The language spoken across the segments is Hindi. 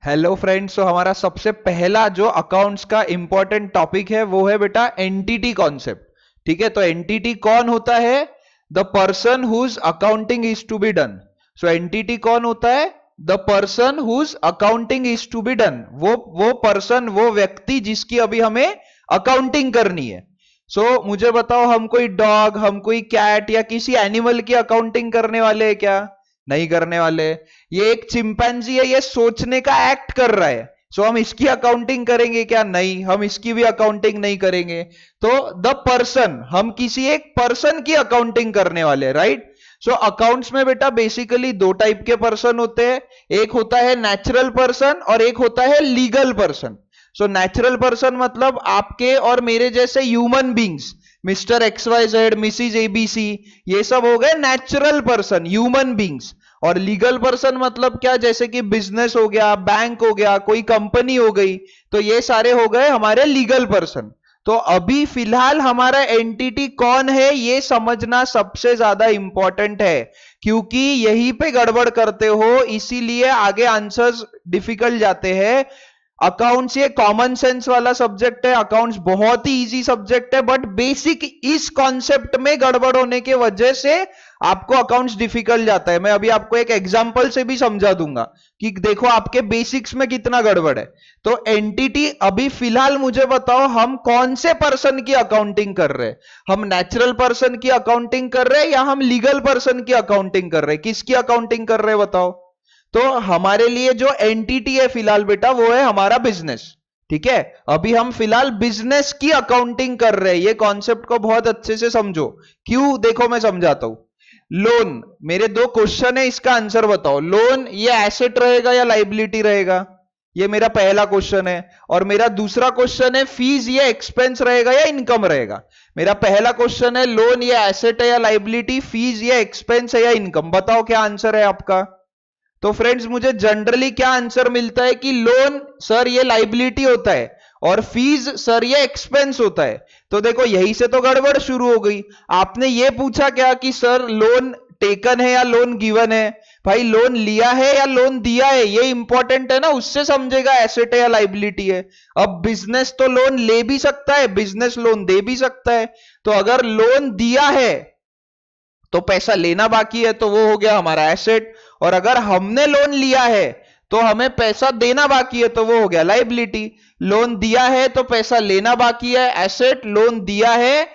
Hello friends. तो हमारा सबसे पहला जो अकाउंट्स का इंपॉर्टेंट टॉपिक है वो है बेटा एंटिटी कॉन्सेप्ट। ठीक है, तो एंटिटी कौन होता है? The person whose accounting is to be done. So entity कौन होता है? The person whose accounting is to be done. वो पर्सन, वो व्यक्ति जिसकी अभी हमें अकाउंटिंग करनी है। मुझे बताओ, हम कोई डॉग, हम कोई कैट या किसी एनिमल की अकाउंटिंग करने वाले हैं क्या? नहीं करने वाले। ये एक चिंपैंजी है, ये सोचने का एक्ट कर रहा है। हम इसकी अकाउंटिंग करेंगे क्या? नहीं, हम इसकी भी अकाउंटिंग नहीं करेंगे। तो द पर्सन, हम किसी एक पर्सन की अकाउंटिंग करने वाले, राइट? अकाउंट्स में बेटा बेसिकली दो टाइप के पर्सन होते हैं। एक होता है नेचुरल पर्सन और एक होता है लीगल पर्सन। नेचुरल पर्सन मतलब आपके और मेरे जैसे human beings, Mr X Y Z, Mrs ABC, ये सब हो गए नेचुरल पर्सन, ह्यूमन बींग्स। और लीगल पर्सन मतलब क्या? जैसे कि बिजनेस हो गया, बैंक हो गया, कोई कंपनी हो गई, तो ये सारे हो गए हमारे लीगल पर्सन। तो अभी फिलहाल हमारा एंटिटी कौन है ये समझना सबसे ज्यादा इंपॉर्टेंट है, क्योंकि यहीं पे गड़बड़ करते हो इसीलिए आगे आंसर्स डिफिकल्ट जाते हैं। अकाउंट्स ये कॉमन सेंस वाला सब्जेक्ट है, अकाउंट्स बहुत ही इजी सब्जेक्ट है, बट बेसिक इस कॉन्सेप्ट में गड़बड़ होने के वजह से आपको अकाउंट्स डिफिकल्ट जाता है। मैं अभी आपको एक एग्जांपल से भी समझा दूंगा कि देखो आपके बेसिक्स में कितना गड़बड़ है। तो एंटिटी, अभी फिलहाल मुझे बताओ, हम कौन से पर्सन की अकाउंटिंग कर रहे हैं? हम नेचुरल पर्सन की अकाउंटिंग कर रहे हैं या हम लीगल पर्सन की अकाउंटिंग कर रहे हैं? किसकी अकाउंटिंग कर रहे हैं बताओ? तो हमारे लिए जो एंटिटी है फिलहाल बेटा वो है हमारा बिजनेस। ठीक है, अभी हम फिलहाल बिजनेस की अकाउंटिंग कर रहे हैं। ये कॉन्सेप्ट को बहुत अच्छे से समझो। क्यों? देखो मैं समझाता हूं। लोन, मेरे दो क्वेश्चन है, इसका आंसर बताओ। लोन ये एसेट रहेगा या लाइबिलिटी रहेगा? ये मेरा पहला क्वेश्चन है। और मेरा दूसरा क्वेश्चन है, फीस ये एक्सपेंस रहेगा या इनकम रहेगा? मेरा पहला क्वेश्चन है, लोन ये एसेट है या लाइबिलिटी, फीस ये एक्सपेंस है या इनकम? बताओ क्या आंसर है आपका। तो फ्रेंड्स मुझे जनरली क्या आंसर मिलता है कि लोन सर ये लाइबिलिटी होता है और फीस सर ये एक्सपेंस होता है। तो देखो यहीं से तो गड़बड़ शुरू हो गई। आपने ये पूछा क्या कि सर लोन टेकन है या लोन गिवन है? भाई लोन लिया है या लोन दिया है, ये इंपॉर्टेंट है ना, उससे समझेगा एसेट है या लाइबिलिटी है। अब बिजनेस तो लोन ले भी सकता है, बिजनेस लोन दे भी सकता है। तो अगर लोन दिया है तो पैसा लेना बाकी है, तो वो हो गया हमारा एसेट। और अगर हमने लोन लिया है तो हमें पैसा देना बाकी है, तो वो हो गया लाइबिलिटी। लोन दिया है तो पैसा लेना बाकी है, एसेट। लोन दिया है,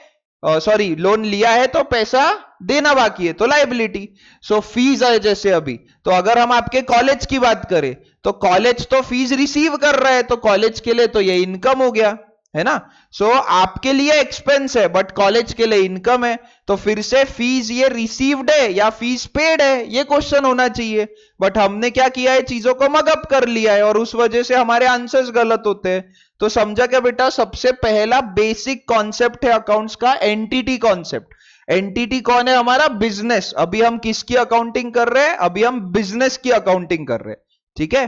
सॉरी, लोन लिया है तो पैसा देना बाकी है, तो लाइबिलिटी। फीस है जैसे अभी, तो अगर हम आपके कॉलेज की बात करें तो कॉलेज तो फीस रिसीव कर रहा है, तो कॉलेज के लिए तो ये इनकम हो गया, है ना? आपके लिए एक्सपेंस है बट कॉलेज के लिए इनकम है। तो फिर से फीस ये रिसीव्ड है या फीस पेड है, ये क्वेश्चन होना चाहिए। बट हमने क्या किया है, चीजों को मगअप कर लिया है और उस वजह से हमारे आंसर्स गलत होते हैं। तो समझा क्या बेटा? सबसे पहला बेसिक कॉन्सेप्ट है अकाउंट्स का, एंटिटी कॉन्सेप्ट। एंटिटी कौन है? हमारा बिजनेस। अभी हम किसकी अकाउंटिंग कर रहे हैं? अभी हम बिजनेस की अकाउंटिंग कर रहे हैं। ठीक है,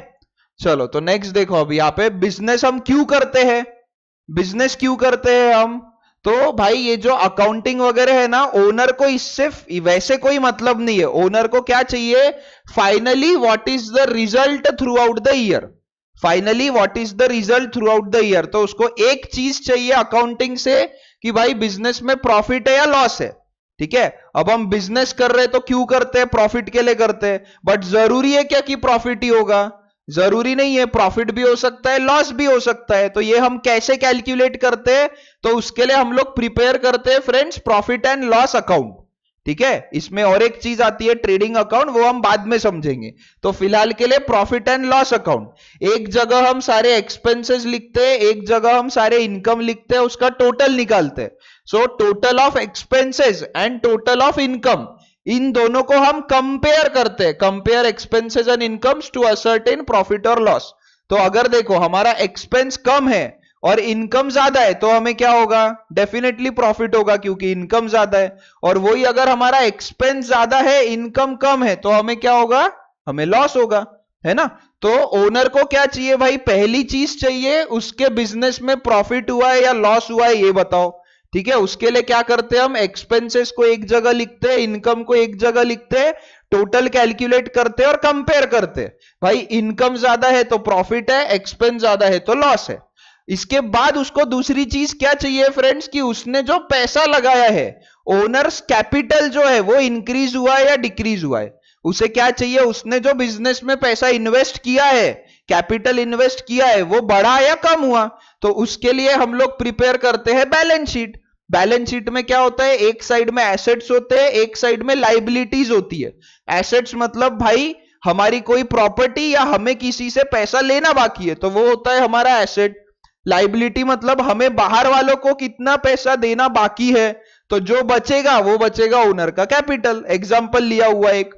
चलो तो नेक्स्ट देखो। अभी यहाँ पे बिजनेस हम क्यों करते हैं? बिजनेस क्यों करते हैं हम? तो भाई ये जो अकाउंटिंग वगैरह है ना, ओनर को इससे वैसे कोई मतलब नहीं है। ओनर को क्या चाहिए? Finally what is the result through out the year. Finally what is the result through out the year. तो उसको एक चीज चाहिए अकाउंटिंग से कि भाई बिजनेस में प्रॉफिट है या लॉस है। ठीक है, अब हम बिजनेस कर रहे हैं तो क्यों करते हैं? प्रॉफिट के लिए करते हैं। बट जरूरी है क्या कि प्रॉफिट ही होगा? जरूरी नहीं है, प्रॉफिट भी हो सकता है, लॉस भी हो सकता है। तो ये हम कैसे कैलकुलेट करते हैं? तो उसके लिए हम लोग प्रिपेयर करते हैं friends profit and loss account. ठीक है, इसमें और एक चीज आती है ट्रेडिंग अकाउंट, वो हम बाद में समझेंगे। तो फिलहाल के लिए प्रॉफिट एंड लॉस अकाउंट। एक जगह हम सारे एक्सपेंसेस लिखते हैं, एक जगह हम सारे इनकम लिखते हैं, उसका टोटल निकालते हैं। Total of expenses and total of income, इन दोनों को हम कंपेयर करते हैं। Compare expenses and incomes to ascertain profit और लॉस। तो अगर देखो हमारा एक्सपेंस कम है और इनकम ज्यादा है तो हमें क्या होगा? डेफिनेटली प्रॉफिट होगा, क्योंकि इनकम ज्यादा है। और वही अगर हमारा एक्सपेंस ज्यादा है, इनकम कम है, तो हमें क्या होगा? हमें लॉस होगा, है ना? तो ओनर को क्या चाहिए भाई? पहली चीज चाहिए, उसके बिजनेस में प्रॉफिट हुआ है या लॉस हुआ है ये बताओ। ठीक है, उसके लिए क्या करते हैं हम? एक्सपेंसेस को एक जगह लिखते हैं, इनकम को एक जगह लिखते हैं, टोटल कैलकुलेट करते और कंपेयर करते। भाई इनकम ज्यादा है तो प्रॉफिट है, एक्सपेंस ज्यादा है तो लॉस है। इसके बाद उसको दूसरी चीज क्या चाहिए फ्रेंड्स, कि उसने जो पैसा लगाया है, ओनर्स कैपिटल जो है वो इंक्रीज हुआ है या डिक्रीज हुआ है। उसे क्या चाहिए, उसने जो बिजनेस में पैसा इन्वेस्ट किया है, कैपिटल इन्वेस्ट किया है, वो बढ़ा या कम हुआ। तो उसके लिए हम लोग प्रिपेयर करते हैं बैलेंस शीट। बैलेंस शीट में क्या होता है, एक साइड में एसेट्स होते हैं, एक साइड में लाइबिलिटीज होती है। एसेट्स मतलब भाई हमारी कोई प्रॉपर्टी या हमें किसी से पैसा लेना बाकी है तो वो होता है हमारा एसेट। लाइबिलिटी मतलब हमें बाहर वालों को कितना पैसा देना बाकी है, तो जो बचेगा वो बचेगा ओनर का कैपिटल। एग्जांपल लिया हुआ एक,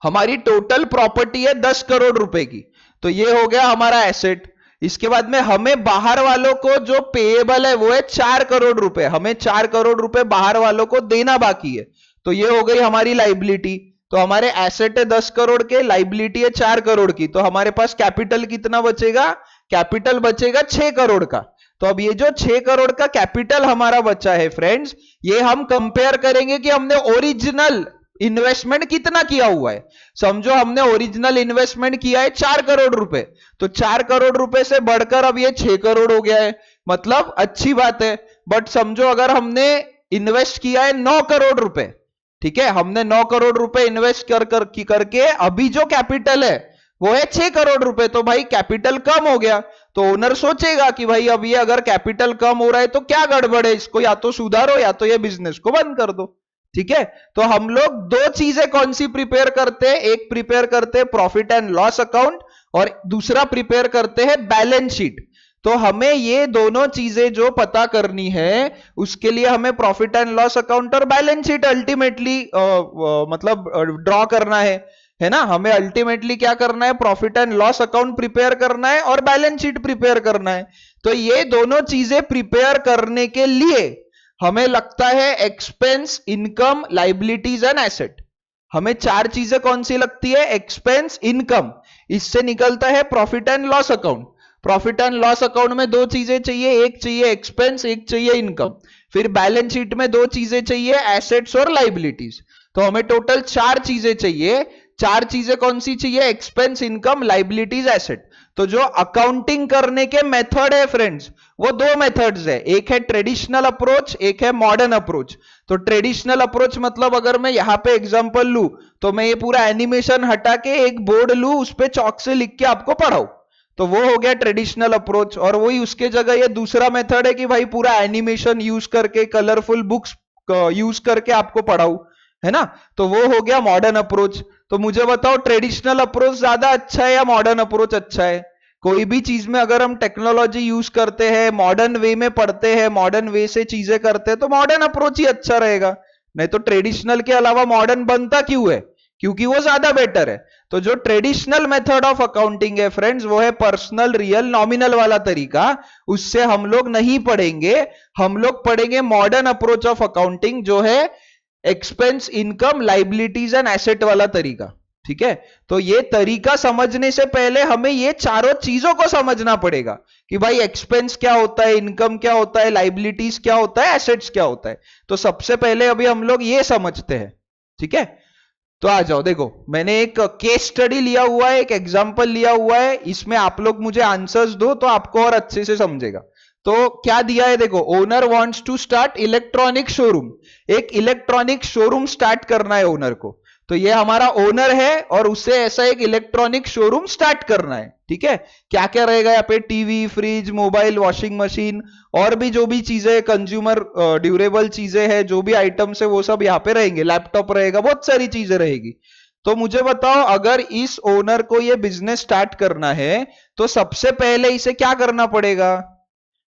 हमारी टोटल प्रॉपर्टी है 10 करोड़ रुपए की, तो ये हो गया हमारा एसेट। इसके बाद में हमें बाहर वालों को जो पेएबल है वो है 4 करोड़ रुपए, हमें 4 करोड़ रुपए बाहर वालों को देना बाकी है, तो ये हो गई हमारी लाइबिलिटी। तो हमारे एसेट है 10 करोड़ के, लाइबिलिटी है 4 करोड़ की, तो हमारे पास कैपिटल कितना बचेगा, कैपिटल बचेगा 6 करोड़ का। तो अब ये जो 6 करोड़ का कैपिटल हमारा बचा है फ्रेंड्स, ये हम कंपेयर करेंगे कि हमने ओरिजिनल इन्वेस्टमेंट कितना किया हुआ है। समझो हमने ओरिजिनल इन्वेस्टमेंट किया है 4 करोड़ रुपए, तो 4 करोड़ रुपए से बढ़कर अब ये 6 करोड़ हो गया है, मतलब अच्छी बात है। बट समझो अगर हमने इन्वेस्ट किया है 9 करोड़ रुपए, ठीक है, हमने 9 करोड़ रुपए इन्वेस्ट करके अभी जो कैपिटल है वो है 6 करोड़ रुपए, तो भाई कैपिटल कम हो गया। तो ओनर सोचेगा कि भाई अब ये अगर कैपिटल कम हो रहा है तो क्या गड़बड़ है, इसको या तो सुधारो या तो ये बिजनेस को बंद कर दो। ठीक है, तो हम लोग दो चीजें कौन सी प्रिपेयर करते हैं, एक प्रिपेयर करते हैं प्रॉफिट एंड लॉस अकाउंट और दूसरा प्रिपेयर करते हैं बैलेंस शीट। तो हमें ये दोनों चीजें जो पता करनी है उसके लिए हमें प्रॉफिट एंड लॉस अकाउंट और बैलेंस शीट अल्टीमेटली मतलब ड्रॉ करना है ना। हमें अल्टीमेटली क्या करना है, profit and loss account prepare करना है और बैलेंस शीट प्रिपेयर करना है। तो ये दोनों चीजें प्रिपेयर करने के लिए हमें लगता है expense, income, liabilities and asset. हमें चार चीजें कौन सी लगती है, एक्सपेंस, इनकम, इससे निकलता है profit and loss account. Profit and loss account में दो चीजें चाहिए, एक चाहिए एक्सपेंस, एक चाहिए इनकम। फिर बैलेंस शीट में दो चीजें चाहिए, एसेट्स और लाइबिलिटीज। तो हमें टोटल चार चीजें चाहिए। चार चीजें कौन सी चाहिए, एक्सपेंस, इनकम, लाइबिलिटीज, एसेट। तो जो अकाउंटिंग करने के मेथड है फ्रेंड्स, वो दो मेथड्स है, एक है ट्रेडिशनल अप्रोच, एक है मॉडर्न अप्रोच। तो ट्रेडिशनल अप्रोच मतलब अगर मैं यहां पे एग्जांपल लूं तो मैं ये पूरा एनिमेशन हटा के एक बोर्ड लूं, उस पे चौक से लिख के आपको पढ़ाऊं, तो वो हो गया ट्रेडिशनल अप्रोच। और वही उसके जगह ये दूसरा मेथड है कि भाई पूरा एनिमेशन यूज करके, कलरफुल बुक्स यूज करके आपको पढ़ाऊं, है ना। तो वो हो गया मॉडर्न अप्रोच। तो मुझे बताओ ट्रेडिशनल अप्रोच ज्यादा अच्छा है या मॉडर्न अप्रोच अच्छा है। कोई भी चीज में अगर हम टेक्नोलॉजी यूज करते हैं, मॉडर्न वे में पढ़ते हैं, मॉडर्न वे से चीजें करते हैं, तो मॉडर्न अप्रोच ही अच्छा रहेगा। नहीं तो ट्रेडिशनल के अलावा मॉडर्न बनता क्यों है, क्योंकि वो ज्यादा बेटर है। तो जो ट्रेडिशनल मेथड ऑफ अकाउंटिंग है फ्रेंड्स, वो है पर्सनल, रियल, नॉमिनल वाला तरीका। उससे हम लोग नहीं पढ़ेंगे, हम लोग पढ़ेंगे मॉडर्न अप्रोच ऑफ अकाउंटिंग, जो है expense, income, liabilities and asset वाला तरीका। ठीक है, तो ये तरीका समझने से पहले हमें ये चारों चीजों को समझना पड़ेगा कि भाई एक्सपेंस क्या होता है, इनकम क्या होता है, लाइबिलिटीज क्या होता है, एसेट्स क्या होता है। तो सबसे पहले अभी हम लोग ये समझते हैं। ठीक है, तो आ जाओ, देखो मैंने एक केस स्टडी लिया हुआ है, एक एग्जांपल लिया हुआ है, इसमें आप लोग मुझे आंसर्स दो तो आपको और अच्छे से समझेगा। तो क्या दिया है, देखो, owner wants to start electronic showroom. एक इलेक्ट्रॉनिक शोरूम स्टार्ट करना है ओनर को। तो ये हमारा ओनर है और उसे ऐसा एक इलेक्ट्रॉनिक शोरूम स्टार्ट करना है। ठीक है, क्या क्या रहेगा यहाँ पे, TV, fridge, mobile, washing machine और भी जो भी चीजें कंज्यूमर ड्यूरेबल चीजें हैं, जो भी आइटम्स है वो सब यहाँ पे रहेंगे, लैपटॉप रहेगा, बहुत सारी चीजें रहेगी। तो मुझे बताओ अगर इस ओनर को ये बिजनेस स्टार्ट करना है तो सबसे पहले इसे क्या करना पड़ेगा,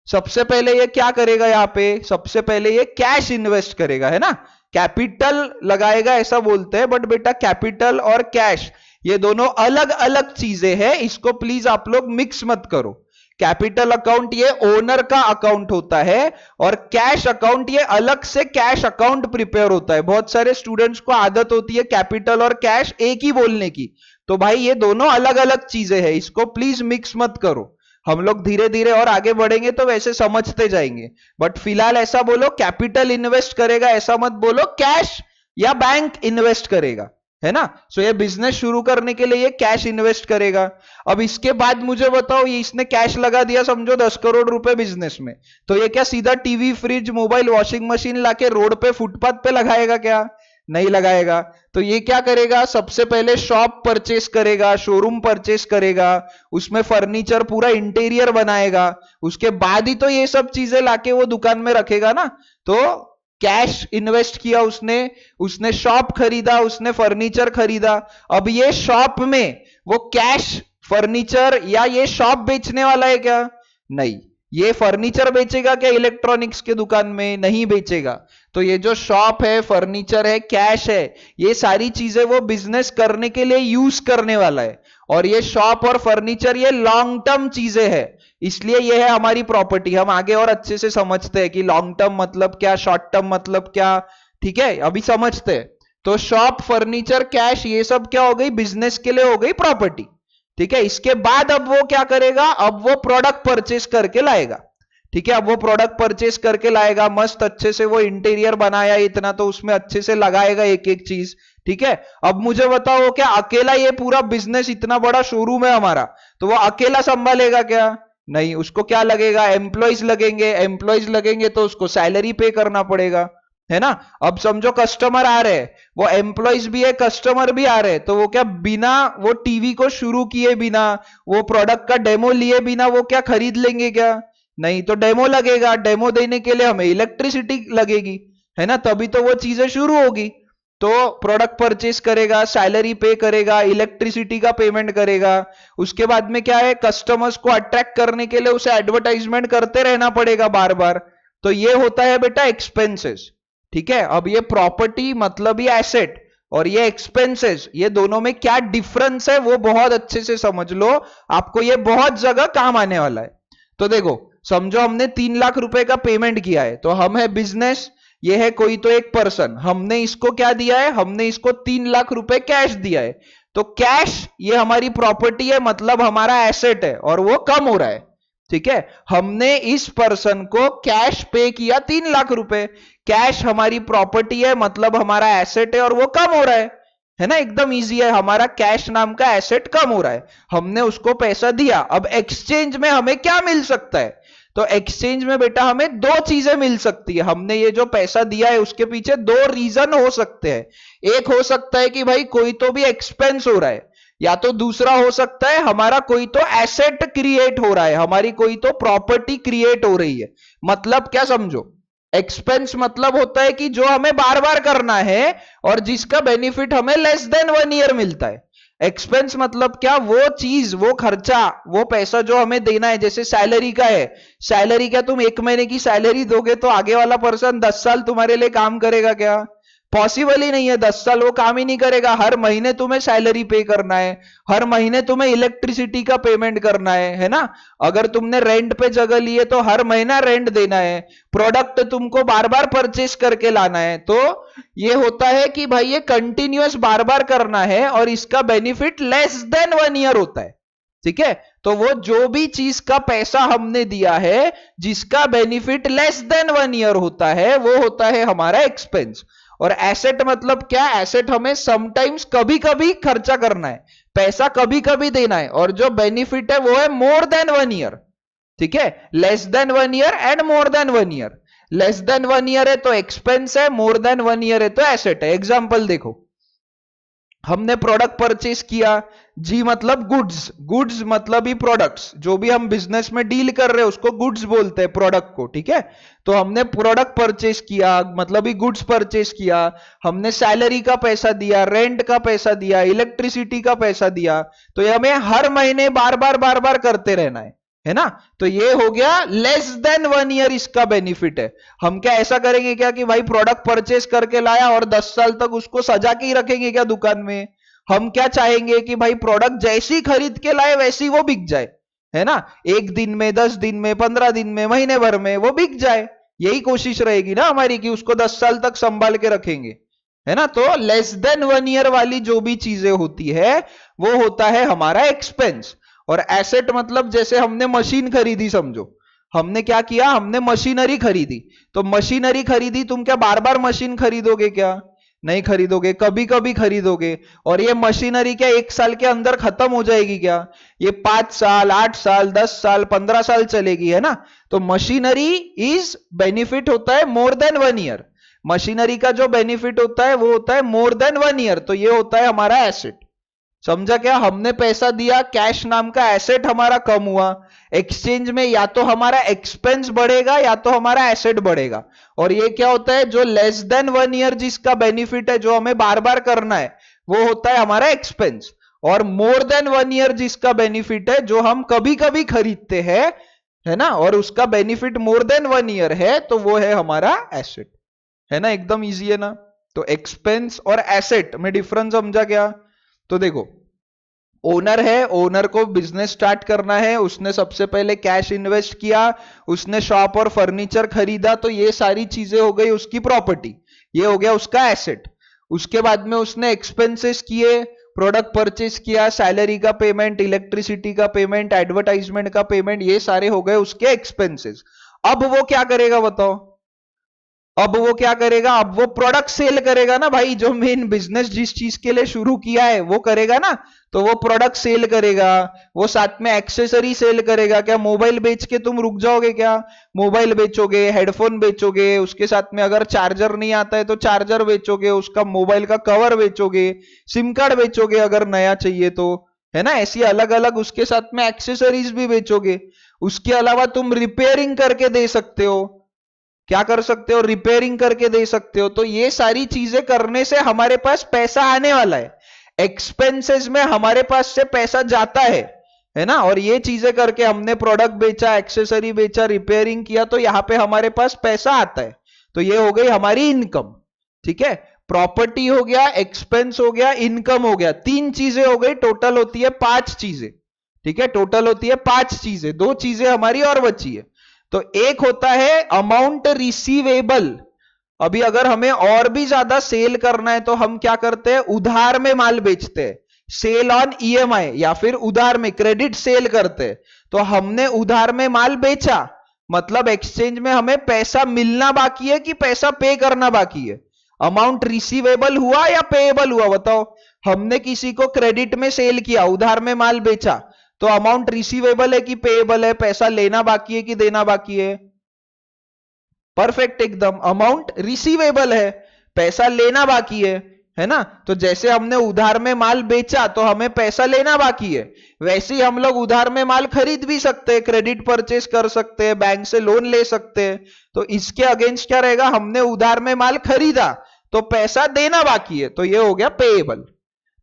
सबसे पहले ये क्या करेगा, यहाँ पे सबसे पहले ये कैश इन्वेस्ट करेगा, है ना। कैपिटल लगाएगा ऐसा बोलते हैं, बट बेटा कैपिटल और कैश ये दोनों अलग अलग चीजें हैं, इसको प्लीज आप लोग मिक्स मत करो। कैपिटल अकाउंट ये ओनर का अकाउंट होता है और कैश अकाउंट ये अलग से कैश अकाउंट प्रिपेयर होता है। बहुत सारे स्टूडेंट्स को आदत होती है कैपिटल और कैश एक ही बोलने की, तो भाई ये दोनों अलग अलग चीजें हैं, इसको प्लीज मिक्स मत करो। हम लोग धीरे धीरे और आगे बढ़ेंगे तो वैसे समझते जाएंगे, बट फिलहाल ऐसा बोलो कैपिटल इन्वेस्ट करेगा, ऐसा मत बोलो कैश या बैंक इन्वेस्ट करेगा। है ना। सो ये बिजनेस शुरू करने के लिए ये कैश इन्वेस्ट करेगा। अब इसके बाद मुझे बताओ, ये इसने कैश लगा दिया समझो 10 करोड़ रुपए बिजनेस में, तो ये क्या सीधा TV, fridge, mobile, washing machine लाके रोड पे, फुटपाथ पे लगाएगा क्या? नहीं लगाएगा। तो ये क्या करेगा, सबसे पहले शॉप परचेस करेगा, शोरूम परचेस करेगा, उसमें फर्नीचर पूरा इंटीरियर बनाएगा, उसके बाद ही तो ये सब चीजें लाके वो दुकान में रखेगा ना। तो कैश इन्वेस्ट किया उसने, उसने शॉप खरीदा, उसने फर्नीचर खरीदा। अब ये शॉप में वो कैश, फर्नीचर या ये शॉप बेचने वाला है क्या? नहीं। ये फर्नीचर बेचेगा क्या इलेक्ट्रॉनिक्स के दुकान में? नहीं बेचेगा। तो ये जो शॉप है, फर्नीचर है, कैश है, ये सारी चीजें वो बिजनेस करने के लिए यूज करने वाला है। और ये शॉप और फर्नीचर ये लॉन्ग टर्म चीजें है, इसलिए ये है हमारी प्रॉपर्टी। हम आगे और अच्छे से समझते हैं कि लॉन्ग टर्म मतलब क्या, शॉर्ट टर्म मतलब क्या। ठीक है, अभी समझते हैं। तो शॉप, फर्नीचर, कैश, ये सब क्या हो गई, बिजनेस के लिए हो गई प्रॉपर्टी। ठीक है, इसके बाद अब वो क्या करेगा, अब वो प्रोडक्ट परचेस करके लाएगा। ठीक है, अब वो प्रोडक्ट परचेस करके लाएगा, मस्त अच्छे से वो इंटीरियर बनाया इतना, तो उसमें अच्छे से लगाएगा एक एक चीज। ठीक है, अब मुझे बताओ, क्या अकेला ये पूरा बिजनेस, इतना बड़ा शोरूम है हमारा, तो वो अकेला संभालेगा क्या? नहीं। उसको क्या लगेगा, एम्प्लॉइज लगेंगे, एम्प्लॉइज लगेंगे तो उसको सैलरी पे करना पड़ेगा, है ना। अब समझो कस्टमर आ रहे हैं, वो एम्प्लॉइज भी है, कस्टमर भी आ रहे हैं, तो वो क्या बिना वो टीवी को शुरू किए बिना, वो प्रोडक्ट का डेमो लिए बिना वो क्या खरीद लेंगे क्या? नहीं। तो डेमो लगेगा, डेमो देने के लिए हमें इलेक्ट्रिसिटी लगेगी, है ना, तभी तो वो चीजें शुरू होगी। तो प्रोडक्ट परचेस करेगा, सैलरी पे करेगा, इलेक्ट्रिसिटी का पेमेंट करेगा। उसके बाद में क्या है, कस्टमर्स को अट्रैक्ट करने के लिए उसे एडवर्टाइजमेंट करते रहना पड़ेगा बार बार। तो ये होता है बेटा एक्सपेंसेस। ठीक है, अब ये प्रॉपर्टी मतलब ये एसेट और ये एक्सपेंसेस, ये दोनों में क्या डिफरेंस है वो बहुत अच्छे से समझ लो, आपको ये बहुत जगह काम आने वाला है। तो देखो, समझो हमने 3 लाख रुपए का पेमेंट किया है, तो हम है बिजनेस, ये है कोई तो एक पर्सन, हमने इसको क्या दिया है, हमने इसको 3 लाख रुपए कैश दिया है। तो कैश ये हमारी प्रॉपर्टी है, मतलब हमारा एसेट है, और वो कम हो रहा है। ठीक है, हमने इस पर्सन को कैश पे किया 3 लाख रुपए, कैश हमारी प्रॉपर्टी है, मतलब हमारा एसेट है, और वो कम हो रहा है ना। एकदम इजी है, हमारा कैश नाम का एसेट कम हो रहा है, हमने उसको पैसा दिया। अब एक्सचेंज में हमें क्या मिल सकता है, तो एक्सचेंज में बेटा हमें दो चीजें मिल सकती है। हमने ये जो पैसा दिया है उसके पीछे दो रीजन हो सकते हैं। एक हो सकता है कि भाई कोई तो भी एक्सपेंस हो रहा है, या तो दूसरा हो सकता है हमारा कोई तो एसेट क्रिएट हो रहा है, हमारी कोई तो प्रॉपर्टी क्रिएट हो रही है। मतलब क्या समझो, एक्सपेंस मतलब होता है कि जो हमें बार बार करना है और जिसका बेनिफिट हमें लेस देन 1 ईयर मिलता है। एक्सपेंस मतलब क्या, वो चीज, वो खर्चा, वो पैसा जो हमें देना है। जैसे सैलरी का है, सैलरी क्या तुम 1 महीने की सैलरी दोगे तो आगे वाला पर्सन 10 साल तुम्हारे लिए काम करेगा क्या? पॉसिबल ही नहीं है, 10 साल वो काम ही नहीं करेगा। हर महीने तुम्हें सैलरी पे करना है, हर महीने तुम्हें इलेक्ट्रिसिटी का पेमेंट करना है ना। अगर तुमने रेंट पे जगह ली है तो हर महीना रेंट देना है, प्रोडक्ट तुमको बार बार परचेस करके लाना है। तो ये होता है कि भाई ये कंटिन्यूअस बार बार करना है और इसका बेनिफिट लेस देन 1 ईयर होता है। ठीक है, तो वो जो भी चीज का पैसा हमने दिया है जिसका बेनिफिट लेस देन 1 ईयर होता है, वो होता है हमारा एक्सपेंस। और एसेट मतलब क्या, एसेट हमें समटाइम्स कभी कभी खर्चा करना है, पैसा कभी कभी देना है, और जो बेनिफिट है वो है मोर देन 1 ईयर। ठीक है, less than 1 year and more than 1 year. Less than 1 year है तो एक्सपेंस है, मोर देन 1 ईयर है तो एसेट है। एग्जांपल देखो, हमने प्रोडक्ट परचेस किया, जी मतलब गुड्स, गुड्स मतलब ही प्रोडक्ट्स, जो भी हम बिजनेस में डील कर रहे हैं उसको गुड्स बोलते हैं, प्रोडक्ट को। ठीक है, तो हमने प्रोडक्ट परचेस किया मतलब ही गुड्स परचेस किया, हमने सैलरी का पैसा दिया, रेंट का पैसा दिया, इलेक्ट्रिसिटी का पैसा दिया, तो ये हमें हर महीने बार बार करते रहना है ना। तो ये हो गया लेस देन 1 ईयर इसका बेनिफिट है। हम क्या ऐसा करेंगे क्या कि भाई प्रोडक्ट परचेस करके लाया और 10 साल तक उसको सजा के ही रखेंगे क्या दुकान में? हम क्या चाहेंगे कि भाई प्रोडक्ट जैसी खरीद के लाए वैसी वो बिक जाए, है ना। 1 दिन में, 10 दिन में, 15 दिन में, महीने भर में वो बिक जाए, यही कोशिश रहेगी ना हमारी कि उसको 10 साल तक संभाल के रखेंगे, है ना। तो लेस देन 1 ईयर वाली जो भी चीजें होती है वो होता है हमारा एक्सपेंस। और एसेट मतलब जैसे हमने मशीन खरीदी, समझो हमने क्या किया, हमने मशीनरी खरीदी। तो मशीनरी खरीदी, तुम क्या बार बार मशीन खरीदोगे क्या? नहीं खरीदोगे, कभी कभी खरीदोगे। और ये मशीनरी क्या 1 साल के अंदर खत्म हो जाएगी क्या? ये 5 साल, 8 साल, 10 साल, 15 साल चलेगी, है ना? तो मशीनरी इज बेनिफिट होता है मोर देन 1 ईयर। मशीनरी का जो बेनिफिट होता है वो होता है मोर देन 1 ईयर। तो ये होता है हमारा एसेट। समझा क्या? हमने पैसा दिया, कैश नाम का एसेट हमारा कम हुआ, एक्सचेंज में या तो हमारा एक्सपेंस बढ़ेगा या तो हमारा एसेट बढ़ेगा। और ये क्या होता है? जो लेस देन 1 ईयर जिसका बेनिफिट है, जो हमें बार बार करना है, वो होता है हमारा एक्सपेंस। और मोर देन 1 ईयर जिसका बेनिफिट है, जो हम कभी कभी खरीदते हैं, है ना, और उसका बेनिफिट मोर देन 1 ईयर है, तो वो है हमारा एसेट। है ना? एकदम इजी है ना? तो एक्सपेंस और एसेट में डिफरेंस समझा क्या? तो देखो, ओनर है, ओनर को बिजनेस स्टार्ट करना है, उसने सबसे पहले कैश इन्वेस्ट किया, उसने शॉप और फर्नीचर खरीदा, तो ये सारी चीजें हो गई उसकी प्रॉपर्टी, ये हो गया उसका एसेट। उसके बाद में उसने एक्सपेंसेस किए, प्रोडक्ट परचेस किया, सैलरी का पेमेंट, इलेक्ट्रिसिटी का पेमेंट, एडवर्टाइजमेंट का पेमेंट, ये सारे हो गए उसके एक्सपेंसेस। अब वो क्या करेगा बताओ? अब वो क्या करेगा? अब वो प्रोडक्ट सेल करेगा ना भाई, जो मेन बिजनेस जिस चीज के लिए शुरू किया है वो करेगा ना। तो वो प्रोडक्ट सेल करेगा, वो साथ में एक्सेसरी सेल करेगा। क्या मोबाइल बेच के तुम रुक जाओगे क्या? मोबाइल बेचोगे, हेडफोन बेचोगे, उसके साथ में अगर चार्जर नहीं आता है तो चार्जर बेचोगे, उसका मोबाइल का कवर बेचोगे, सिम कार्ड बेचोगे अगर नया चाहिए तो, है ना? ऐसी अलग अलग उसके साथ में एक्सेसरीज भी बेचोगे। उसके अलावा तुम रिपेयरिंग करके दे सकते हो। क्या कर सकते हो? रिपेयरिंग करके दे सकते हो। तो ये सारी चीजें करने से हमारे पास पैसा आने वाला है, एक्सपेंसेस में हमारे पास से पैसा जाता है ना? और ये चीजें करके हमने प्रोडक्ट बेचा, एक्सेसरी बेचा, रिपेयरिंग किया, तो यहां पे हमारे पास पैसा आता है। तो ये हो गई हमारी इनकम। ठीक है? प्रॉपर्टी हो गया, एक्सपेंस हो गया, इनकम हो गया, 3 चीजें हो गई, टोटल होती है 5 चीजें। ठीक है? टोटल होती है 5 चीजें, 2 चीजें हमारी और बची है। तो एक होता है अमाउंट रिसीवेबल। अभी अगर हमें और भी ज्यादा सेल करना है तो हम क्या करते हैं? उधार में माल बेचते हैं, सेल ऑन ईएमआई, या फिर उधार में क्रेडिट सेल करते हैं। तो हमने उधार में माल बेचा, मतलब एक्सचेंज में हमें पैसा मिलना बाकी है कि पैसा पे करना बाकी है? अमाउंट रिसीवेबल हुआ या पेएबल हुआ बताओ? हमने किसी को क्रेडिट में सेल किया, उधार में माल बेचा, तो अमाउंट रिसीवेबल है कि पेएबल है? पैसा लेना बाकी है कि देना बाकी है? परफेक्ट, एकदम अमाउंट रिसीवेबल है, पैसा लेना बाकी है ना? तो जैसे हमने उधार में माल बेचा तो हमें पैसा लेना बाकी है, वैसे ही हम लोग उधार में माल खरीद भी सकते हैं, क्रेडिट परचेस कर सकते हैं, बैंक से लोन ले सकते हैं। तो इसके अगेंस्ट क्या रहेगा? हमने उधार में माल खरीदा तो पैसा देना बाकी है, तो ये हो गया पेएबल।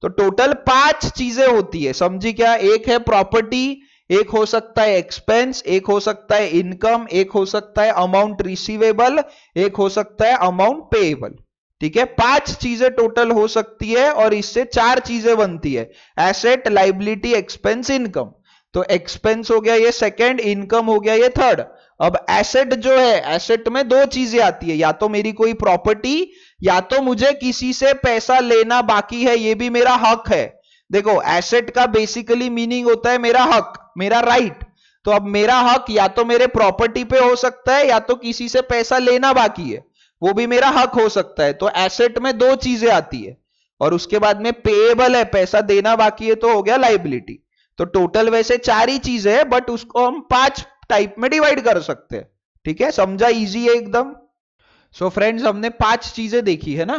तो टोटल 5 चीजें होती है, समझी क्या? एक है प्रॉपर्टी, एक हो सकता है एक्सपेंस, एक हो सकता है इनकम, एक हो सकता है अमाउंट रिसीवेबल, एक हो सकता है अमाउंट पेएबल। ठीक है? 5 चीजें टोटल हो सकती है और इससे 4 चीजें बनती है, एसेट, लाइबिलिटी, एक्सपेंस, इनकम। तो एक्सपेंस हो गया ये सेकंड, इनकम हो गया ये थर्ड। अब एसेट जो है, एसेट में 2 चीजें आती है, या तो मेरी कोई प्रॉपर्टी, या तो मुझे किसी से पैसा लेना बाकी है, ये भी मेरा हक है। देखो, एसेट का बेसिकली मीनिंग होता है मेरा हक, मेरा राइट। तो अब मेरा हक या तो मेरे प्रॉपर्टी पे हो सकता है, या तो किसी से पैसा लेना बाकी है, वो भी मेरा हक हो सकता है। तो एसेट में 2 चीजें आती है। और उसके बाद में पेएबल है, पैसा देना बाकी है, तो हो गया लाइबिलिटी। तो टोटल वैसे 4 ही चीजें है, बट उसको हम 5 टाइप में डिवाइड कर सकते हैं। ठीक है? समझा? इजी है एकदम। सो फ्रेंड्स, हमने 5 चीजें देखी है ना?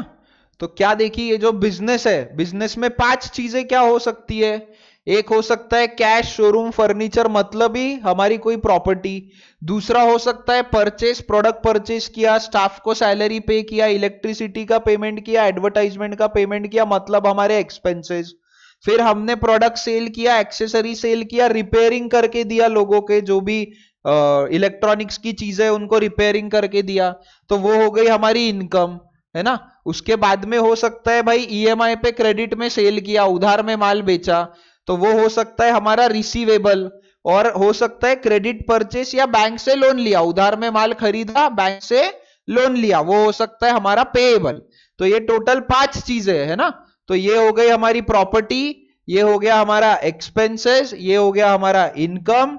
तो क्या देखी? ये जो बिजनेस है, बिजनेस में 5 चीजें क्या हो सकती है? एक हो सकता है कैश, शोरूम, फर्नीचर, मतलब ही हमारी कोई प्रॉपर्टी। दूसरा हो सकता है परचेस, प्रोडक्ट परचेस किया, स्टाफ को सैलरी पे किया, इलेक्ट्रिसिटी का पेमेंट किया, एडवर्टाइजमेंट का पेमेंट किया, मतलब हमारे एक्सपेंसेस। फिर हमने प्रोडक्ट सेल किया, एक्सेसरी सेल किया, रिपेयरिंग करके दिया लोगों के, जो भी इलेक्ट्रॉनिक्स की चीजें उनको रिपेयरिंग करके दिया, तो वो हो गई हमारी इनकम, है ना? उसके बाद में हो सकता है भाई ईएमआई पे क्रेडिट में सेल किया, उधार में माल बेचा, तो वो हो सकता है हमारा रिसीवेबल। और हो सकता है क्रेडिट परचेस या बैंक से लोन लिया, उधार में माल खरीदा, बैंक से लोन लिया, वो हो सकता है हमारा पेएबल। तो ये टोटल 5 चीजें है ना? तो ये हो गई हमारी प्रॉपर्टी, ये हो गया हमारा एक्सपेंसेस, ये हो गया हमारा इनकम,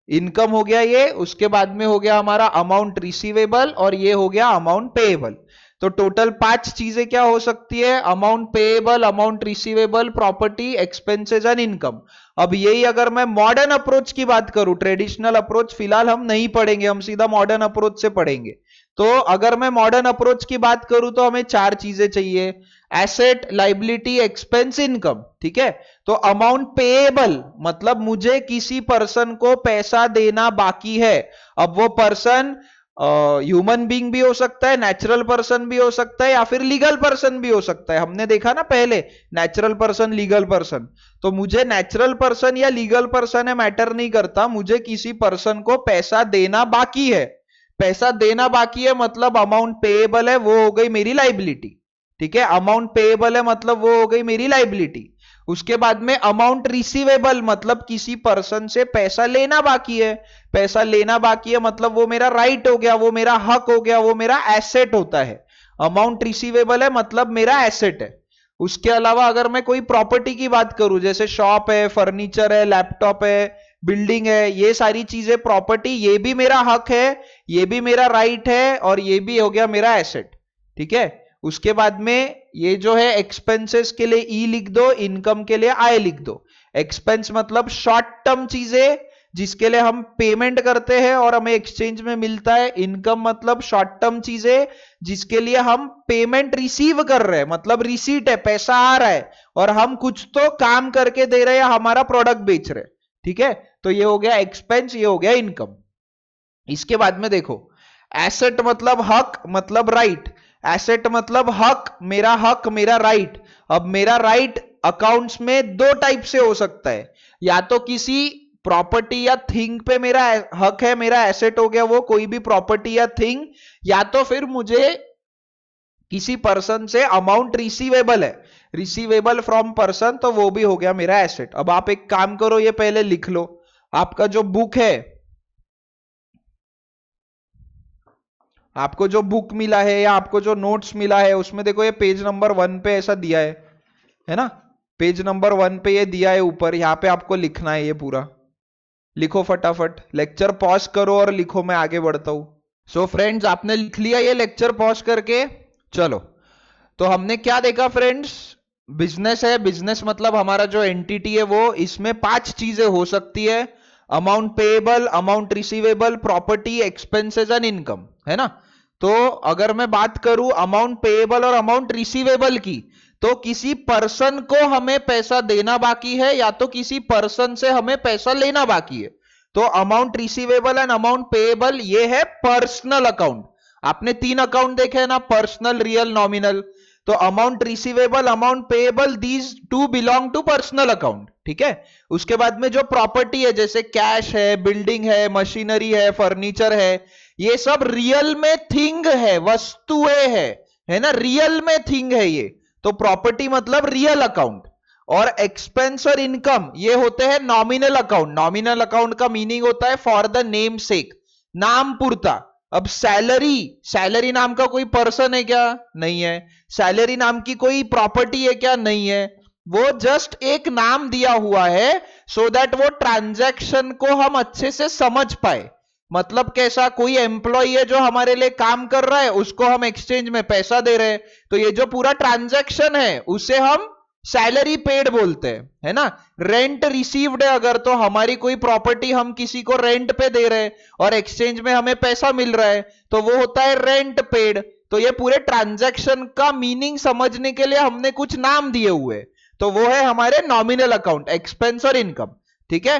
इनकम हो गया ये। उसके बाद में हो गया हमारा अमाउंट रिसीवेबल, और ये हो गया अमाउंट पेएबल। तो टोटल 5 चीजें क्या हो सकती है? Amount payable, amount receivable, property, expenses and income. अब यही अगर मैं मॉडर्न अप्रोच की बात करूं, ट्रेडिशनल अप्रोच फिलहाल हम नहीं पढ़ेंगे, हम सीधा मॉडर्न अप्रोच से पढ़ेंगे। तो अगर मैं मॉडर्न अप्रोच की बात करूं तो हमें 4 चीजें चाहिए, एसेट, लाइबिलिटी, एक्सपेंस, इनकम। ठीक है, तो अमाउंट पेएबल मतलब मुझे किसी पर्सन को पैसा देना बाकी है। अब वो पर्सन ह्यूमन बीइंग भी हो सकता है, नेचुरल पर्सन भी हो सकता है, या फिर लीगल पर्सन भी हो सकता है। हमने देखा ना पहले, नेचुरल पर्सन, लीगल पर्सन। तो मुझे नेचुरल पर्सन या लीगल पर्सन है मैटर नहीं करता, मुझे किसी पर्सन को पैसा देना बाकी है। पैसा देना बाकी है मतलब अमाउंट पेएबल है, वो हो गई मेरी लाइबिलिटी। ठीक है, अमाउंट पेएबल है मतलब वो हो गई मेरी लाइबिलिटी। उसके बाद में अमाउंट रिसीवेबल मतलब किसी पर्सन से पैसा लेना बाकी है। पैसा लेना बाकी है मतलब वो मेरा राइट हो गया, वो मेरा हक हो गया, वो मेरा एसेट होता है। अमाउंट रिसीवेबल है मतलब मेरा एसेट है। उसके अलावा अगर मैं कोई प्रॉपर्टी की बात करूं, जैसे शॉप है, फर्नीचर है, लैपटॉप है, बिल्डिंग है, ये सारी चीजें प्रॉपर्टी, ये भी मेरा हक है, ये भी मेरा राइट है, और ये भी हो गया मेरा एसेट। ठीक है, उसके बाद में ये जो है एक्सपेंसेस के लिए ई लिख दो, इनकम के लिए आई लिख दो। एक्सपेंस मतलब शॉर्ट टर्म चीजें जिसके लिए हम पेमेंट करते हैं और हमें एक्सचेंज में मिलता है। इनकम मतलब शॉर्ट टर्म चीजें जिसके लिए हम पेमेंट रिसीव कर रहे हैं, मतलब रिसीट है, पैसा आ रहा है और हम कुछ तो काम करके दे रहे हैं, हमारा प्रोडक्ट बेच रहे हैं। ठीक है, तो ये हो गया एक्सपेंस, ये हो गया इनकम। इसके बाद में देखो, एसेट मतलब हक, मतलब राइट। एसेट मतलब हक, मेरा राइट। अब मेरा राइट अकाउंट्स में 2 टाइप से हो सकता है, या तो किसी प्रॉपर्टी या थिंग पे मेरा हक है, मेरा एसेट हो गया वो कोई भी प्रॉपर्टी या थिंग, या तो फिर मुझे किसी पर्सन से अमाउंट रिसीवेबल है, रिसीवेबल फ्रॉम पर्सन, तो वो भी हो गया मेरा एसेट। अब आप एक काम करो, ये पहले लिख लो। आपका जो बुक है, आपको जो बुक मिला है या आपको जो नोट्स मिला है, उसमें देखो ये पेज नंबर 1 पे ऐसा दिया है ना? पेज नंबर 1 पे ये दिया है ऊपर, यहां पे आपको लिखना है ये पूरा। लिखो फटाफट, लेक्चर पॉज करो और लिखो, मैं आगे बढ़ता हूं। सो फ्रेंड्स, आपने लिख लिया ये लेक्चर पॉज करके? चलो, तो हमने क्या देखा फ्रेंड्स? बिजनेस है, बिजनेस मतलब हमारा जो एंटिटी है वो, इसमें 5 चीजें हो सकती है, amount payable, amount receivable, property, expenses and income, है ना? तो अगर मैं बात करूं अमाउंट पेएबल और अमाउंट रिसीवेबल की, तो किसी पर्सन को हमें पैसा देना बाकी है या तो किसी पर्सन से हमें पैसा लेना बाकी है। तो amount receivable and amount payable ये है पर्सनल अकाउंट। आपने 3 अकाउंट देखे हैं ना, पर्सनल, रियल, नॉमिनल। तो amount receivable, amount payable, these 2 belong to personal account. ठीक है, उसके बाद में जो प्रॉपर्टी है, जैसे कैश है, बिल्डिंग है, मशीनरी है, फर्नीचर है, ये सब रियल में थिंग है, वस्तुएं है ना, रियल में थिंग है ये। तो प्रॉपर्टी मतलब रियल अकाउंट। और एक्सपेंस और इनकम ये होते हैं नॉमिनल अकाउंट। नॉमिनल अकाउंट का मीनिंग होता है फॉर द नेम सेक, नाम पुरता। अब सैलरी, सैलरी नाम का कोई पर्सन है क्या? नहीं है। सैलरी नाम की कोई प्रॉपर्टी है क्या? नहीं है। वो जस्ट एक नाम दिया हुआ है सो दैट वो ट्रांजैक्शन को हम अच्छे से समझ पाए। मतलब कैसा? कोई एम्प्लॉय है जो हमारे लिए काम कर रहा है, उसको हम एक्सचेंज में पैसा दे रहे हैं, तो ये जो पूरा ट्रांजैक्शन है उसे हम सैलरी पेड बोलते हैं, है ना? रेंट रिसीव्ड है अगर, तो हमारी कोई प्रॉपर्टी हम किसी को रेंट पे दे रहे हैं और एक्सचेंज में हमें पैसा मिल रहा है, तो वो होता है रेंट पेड। तो ये पूरे ट्रांजैक्शन का मीनिंग समझने के लिए हमने कुछ नाम दिए हुए, तो वो है हमारे नॉमिनल अकाउंट, एक्सपेंस और इनकम। ठीक है,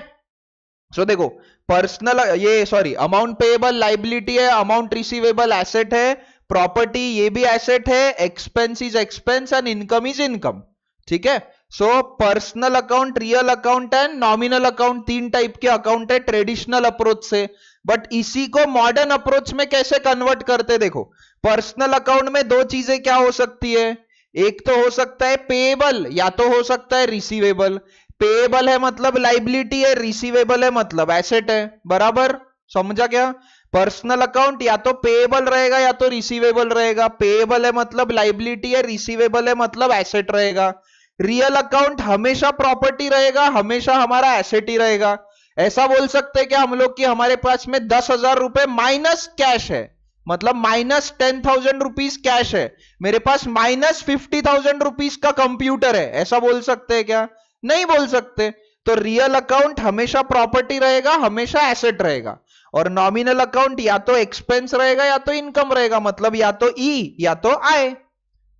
सो देखो, पर्सनल, ये सॉरी, अमाउंट पेएबल लाइबिलिटी है, अमाउंट रिसीवेबल एसेट है, प्रॉपर्टी ये भी एसेट है, expense is expense and income is income. ठीक है, so personal account, real account and nominal account, 3 type के अकाउंट है ट्रेडिशनल अप्रोच से। बट इसी को मॉडर्न अप्रोच में कैसे कन्वर्ट करते, देखो, पर्सनल अकाउंट में 2 चीजें क्या हो सकती है? एक तो हो सकता है पेएबल, या तो हो सकता है रिसीवेबल। पेएबल है मतलब लाइबिलिटी है, रिसीवेबल है मतलब एसेट है। बराबर समझा क्या? पर्सनल अकाउंट या तो पेएबल रहेगा या तो रिसीवेबल रहेगा। पेएबल है मतलब लाइबिलिटी है, रिसीवेबल है मतलब एसेट रहेगा। रियल अकाउंट हमेशा प्रॉपर्टी रहेगा, हमेशा हमारा एसेट ही रहेगा। ऐसा बोल सकते हैं कि हम लोग कि हमारे पास में 10,000 रुपए माइनस कैश है, मतलब -10,000 रुपीज कैश है, मेरे पास -50,000 रुपीज का कंप्यूटर है, ऐसा बोल सकते हैं क्या? नहीं बोल सकते। तो रियल अकाउंट हमेशा प्रॉपर्टी रहेगा, हमेशा एसेट रहेगा, और नॉमिनल अकाउंट या तो एक्सपेंस रहेगा या तो इनकम रहेगा, मतलब या तो ई या तो आय।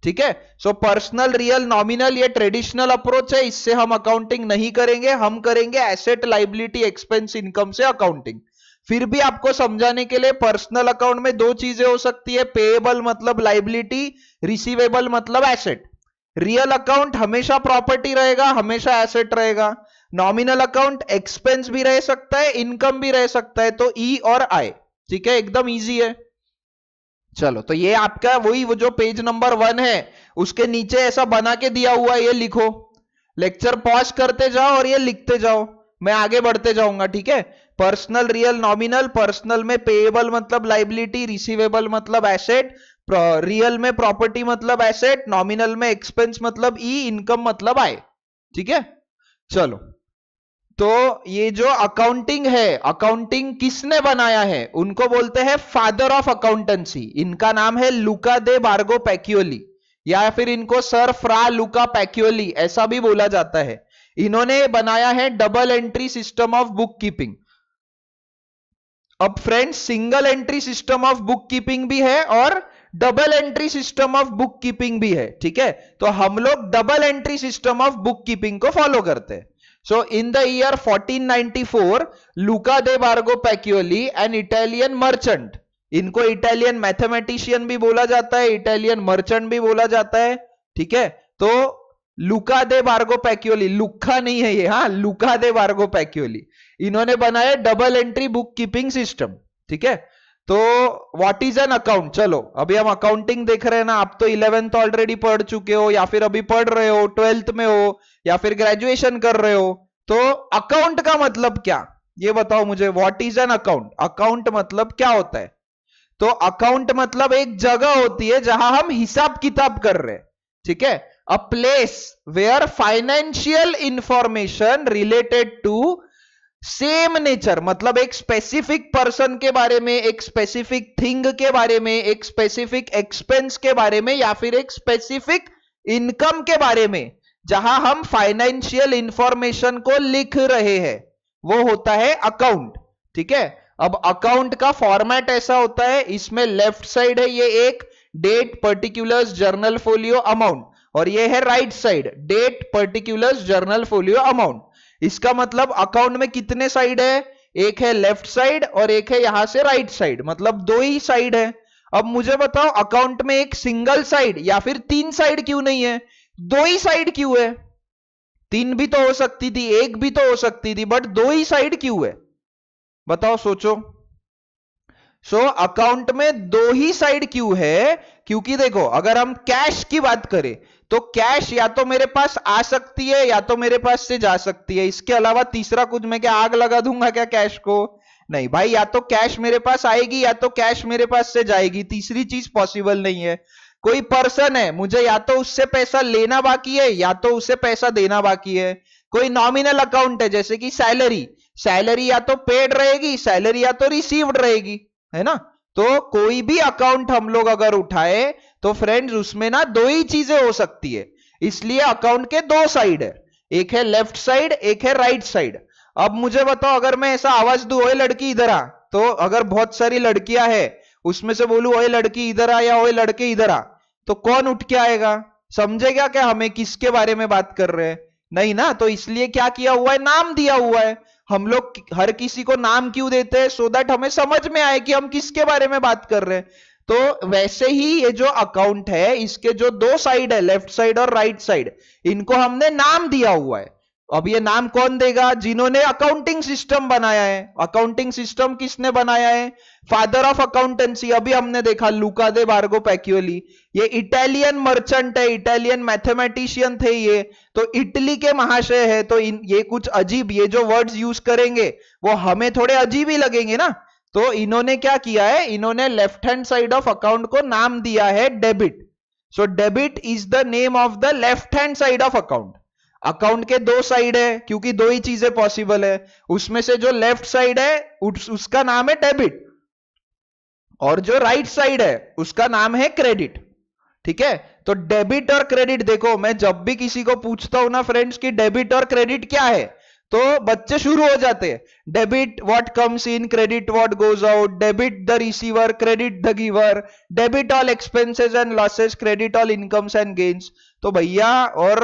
ठीक है, सो पर्सनल रियल नॉमिनल ये ट्रेडिशनल अप्रोच है, इससे हम अकाउंटिंग नहीं करेंगे, हम करेंगे एसेट लाइबिलिटी एक्सपेंस इनकम से अकाउंटिंग। फिर भी आपको समझाने के लिए पर्सनल अकाउंट में दो चीजें हो सकती है, पेएबल मतलब लाइबिलिटी, रिसीवेबल मतलब एसेट। रियल अकाउंट हमेशा प्रॉपर्टी रहेगा, हमेशा एसेट रहेगा। नॉमिनल अकाउंट एक्सपेंस भी रह सकता है, इनकम भी रह सकता है, तो ई और आई। ठीक है, एकदम इजी है। चलो, तो ये आपका वही वो जो पेज नंबर 1 है उसके नीचे ऐसा बना के दिया हुआ है, ये लिखो। लेक्चर पॉज करते जाओ और ये लिखते जाओ, मैं आगे बढ़ते जाऊंगा। ठीक है, पर्सनल रियल नॉमिनल, पर्सनल में पेएबल मतलब लाइबिलिटी, रिसीवेबल मतलब एसेट, रियल में प्रॉपर्टी मतलब एसेट, नॉमिनल में एक्सपेंस मतलब ई, इनकम मतलब आय। ठीक है, चलो। तो ये जो अकाउंटिंग है, अकाउंटिंग किसने बनाया है? उनको बोलते हैं फादर ऑफ अकाउंटेंसी। इनका नाम है लुका दे बार्गो पैक्योली, या फिर इनको सर फ्रा लुका पैक्योली ऐसा भी बोला जाता है। इन्होंने बनाया है double entry system of book keeping. अब friends, single entry system of book keeping भी है और double entry system of book keeping भी है। ठीक है, तो हम लोग double entry system of book keeping को फॉलो करते हैं। So in the year 1494, Luca de Bargo Pacioli, an Italian merchant, इनको इटालियन मैथमेटिशियन भी बोला जाता है, इटालियन मर्चेंट भी बोला जाता है। ठीक है, तो लुका दे बार्गो पैक्योली, लुक्का नहीं है ये, हाँ, लुका दे बार्गो पैक्योली, इन्होंने बनाया double entry book keeping system. ठीक है, तो व्हाट इज एन अकाउंट? चलो, अभी हम अकाउंटिंग देख रहे हैं ना, आप तो 11th ऑलरेडी पढ़ चुके हो, या फिर अभी पढ़ रहे हो, 12th में हो, या फिर ग्रेजुएशन कर रहे हो। तो अकाउंट का मतलब क्या, ये बताओ मुझे। What is an account? Account मतलब क्या होता है? तो अकाउंट मतलब एक जगह होती है जहां हम हिसाब किताब कर रहे हैं। ठीक है, a place where financial information related to same nature, मतलब एक स्पेसिफिक पर्सन के बारे में, एक स्पेसिफिक थिंग के बारे में, एक स्पेसिफिक एक्सपेंस के बारे में, या फिर एक स्पेसिफिक इनकम के बारे में, जहां हम फाइनेंशियल इंफॉर्मेशन को लिख रहे हैं, वो होता है अकाउंट। ठीक है, अब अकाउंट का फॉर्मेट ऐसा होता है, इसमें लेफ्ट साइड है ये एक date, particulars, journal folio, amount, और ये है right side date, particulars, journal folio, amount. इसका मतलब अकाउंट में कितने साइड है? एक है लेफ्ट साइड और एक है यहां से राइट साइड, मतलब दो ही साइड है। अब मुझे बताओ, अकाउंट में एक सिंगल साइड या फिर 3 साइड क्यों नहीं है? दो ही साइड क्यों है? 3 भी तो हो सकती थी, एक भी तो हो सकती थी, बट दो ही साइड क्यों है? बताओ, सोचो। अकाउंट में दो ही साइड क्यों है? क्योंकि देखो, अगर हम कैश की बात करें तो कैश या तो मेरे पास आ सकती है या तो मेरे पास से जा सकती है, इसके अलावा तीसरा कुछ मैं क्या आग लगा दूंगा क्या कैश को? नहीं भाई, या तो कैश मेरे पास आएगी या तो कैश मेरे पास से जाएगी, तीसरी चीज पॉसिबल नहीं है। कोई पर्सन है, मुझे या तो उससे पैसा लेना बाकी है या तो उसे पैसा देना बाकी है। कोई नॉमिनल अकाउंट है, जैसे कि सैलरी, सैलरी या तो पेड रहेगी, सैलरी या तो रिसीव्ड रहेगी, है ना? तो कोई भी अकाउंट हम लोग अगर उठाए तो फ्रेंड्स उसमें ना दो ही चीजें हो सकती है, इसलिए अकाउंट के दो साइड है, एक है लेफ्ट साइड, एक है राइट साइड। अब मुझे बताओ, अगर मैं ऐसा आवाज दूं, ओए लड़की इधर आ, तो अगर बहुत सारी लड़कियां हैं उसमें से बोलूं ओए लड़की इधर आ या ओए लड़के इधर आ, तो कौन उठ के आएगा? समझेगा क्या हमें किसके बारे में बात कर रहे हैं? नहीं ना। तो इसलिए क्या किया हुआ है, नाम दिया हुआ है। हम लोग हर किसी को नाम क्यों देते हैं? सो दैट हमें समझ में आए कि हम किसके बारे में बात कर रहे हैं। तो वैसे ही ये जो अकाउंट है, इसके जो दो साइड है, लेफ्ट साइड और राइट साइड, इनको हमने नाम दिया हुआ है। अब ये नाम कौन देगा? जिन्होंने अकाउंटिंग सिस्टम बनाया है। अकाउंटिंग सिस्टम किसने बनाया है? फादर ऑफ अकाउंटेंसी, अभी हमने देखा लुका दे बार्गो पैक्योली। ये इटालियन मर्चेंट है, इटालियन मैथमेटिशियन थे ये, तो इटली के महाशय है। तो ये कुछ अजीब, ये जो वर्ड्स यूज करेंगे वो हमें थोड़े अजीब ही लगेंगे ना। तो इन्होंने क्या किया है, इन्होंने left hand side of account को नाम दिया है debit. So debit is the name of the left hand side of account. Account के दो साइड है क्योंकि दो ही चीजें पॉसिबल है, उसमें से जो लेफ्ट साइड है उसका नाम है डेबिट। और जो राइट साइड है उसका नाम है क्रेडिट। ठीक है, तो डेबिट और क्रेडिट, देखो मैं जब भी किसी को पूछता हूं ना फ्रेंड्स कि डेबिट और क्रेडिट क्या है, तो बच्चे शुरू हो जाते हैं, debit what comes in, credit what goes out, debit the receiver, credit the giver, debit all expenses and losses, credit all incomes and gains. तो भैया और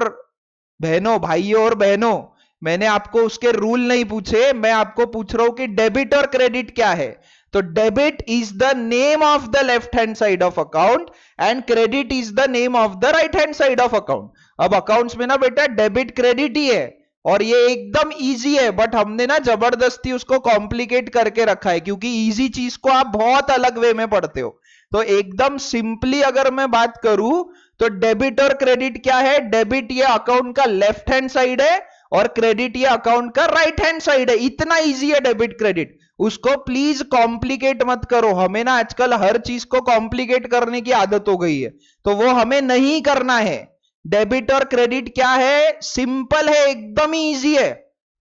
बहनों, भाइयों और बहनों, मैंने आपको उसके रूल नहीं पूछे, मैं आपको पूछ रहा हूं कि डेबिट और क्रेडिट क्या है। तो debit is the name of the left hand side of account and credit is the name of the right hand side of account. अब अकाउंट्स में ना बेटा डेबिट क्रेडिट ही है और ये एकदम इजी है, बट हमने ना जबरदस्ती उसको कॉम्प्लिकेट करके रखा है क्योंकि इजी चीज को आप बहुत अलग वे में पढ़ते हो। तो एकदम सिंपली अगर मैं बात करूं तो डेबिट और क्रेडिट क्या है, डेबिट ये अकाउंट का लेफ्ट हैंड साइड है और क्रेडिट ये अकाउंट का राइट हैंड साइड है। इतना इजी है डेबिट क्रेडिट, उसको प्लीज कॉम्प्लिकेट मत करो। हमें ना आजकल हर चीज को कॉम्प्लिकेट करने की आदत हो गई है, तो वो हमें नहीं करना है। डेबिट और क्रेडिट क्या है, सिंपल है, एकदम ही इजी है।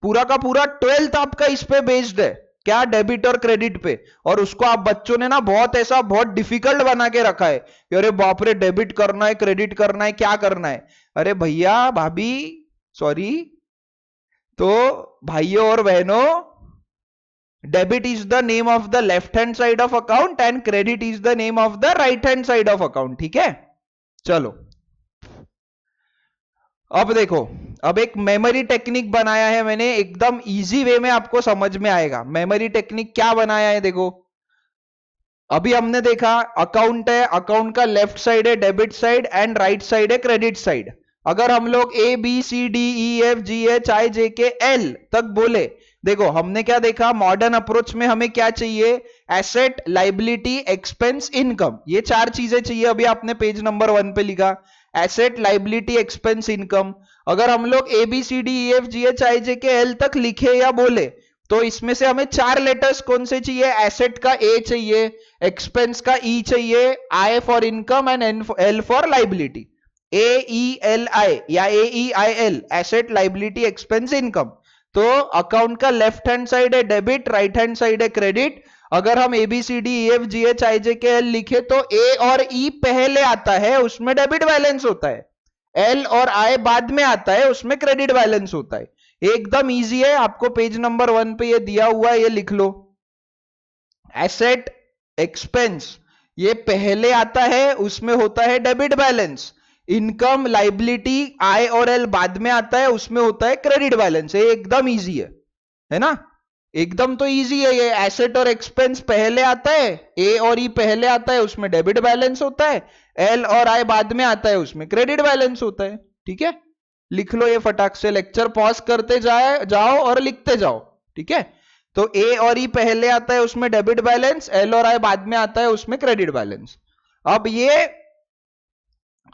पूरा का पूरा 12th आपका इस पे बेस्ड है, क्या, डेबिट और क्रेडिट पे। और उसको आप बच्चों ने ना बहुत ऐसा बहुत डिफिकल्ट बना के रखा है कि अरे बाप रे, डेबिट करना है, क्रेडिट करना है, क्या करना है। अरे भैया भाभी, सॉरी, तो भाइयों और बहनों, debit is the name of the left hand side of account and credit is the name of the right hand side of account. ठीक है, चलो अब देखो, अब एक मेमोरी टेक्निक बनाया है मैंने, एकदम इजी वे में आपको समझ में आएगा। मेमोरी टेक्निक क्या बनाया है, देखो अभी हमने देखा अकाउंट है, अकाउंट का लेफ्ट साइड है debit side and right side है क्रेडिट साइड। अगर हम लोग A B C D E F G H I J K L तक बोले, देखो हमने क्या देखा, मॉडर्न अप्रोच में हमें क्या चाहिए, एसेट, लाइबिलिटी, एक्सपेंस, इनकम, ये चार चीजें चाहिए। अभी आपने पेज नंबर 1 पे लिखा एसेट, लाइबिलिटी, एक्सपेंस, इनकम। अगर हम लोग A B C D E F G H I J K L तक लिखे या बोले तो इसमें से हमें 4 लेटर्स कौन से चाहिए, एसेट का ए चाहिए, एक्सपेंस का ई चाहिए, I for income and L for liability. A E L I या A E I L, asset, liability, expense, income. तो अकाउंट का लेफ्ट हैंड साइड है डेबिट, राइट हैंड साइड है क्रेडिट। अगर हम A B C D E F G H I J K L लिखे तो ए और ई पहले आता है, उसमें डेबिट बैलेंस होता है, एल और आई बाद में आता है, उसमें क्रेडिट बैलेंस होता है। एकदम इजी है, आपको पेज नंबर 1 पे ये दिया हुआ है, ये लिख लो। एसेट, एक्सपेंस ये पहले आता है, उसमें होता है डेबिट बैलेंस। इनकम, लाइबिलिटी, आई और एल बाद में आता है, उसमें होता है क्रेडिट बैलेंस। ये एकदम इजी है ना, एकदम तो इजी है ये। एसेट और एक्सपेंस पहले आता है, ए और ई पहले आता है, उसमें डेबिट बैलेंस होता है, एल और आई बाद में आता है, उसमें क्रेडिट बैलेंस होता है। ठीक है, लिख लो ये फटाक से, लेक्चर पॉज करते जाओ और लिखते जाओ। ठीक है, तो ए और ई पहले आता है, उसमें डेबिट बैलेंस, एल और आई बाद में आता है, उसमें क्रेडिट बैलेंस। अब ये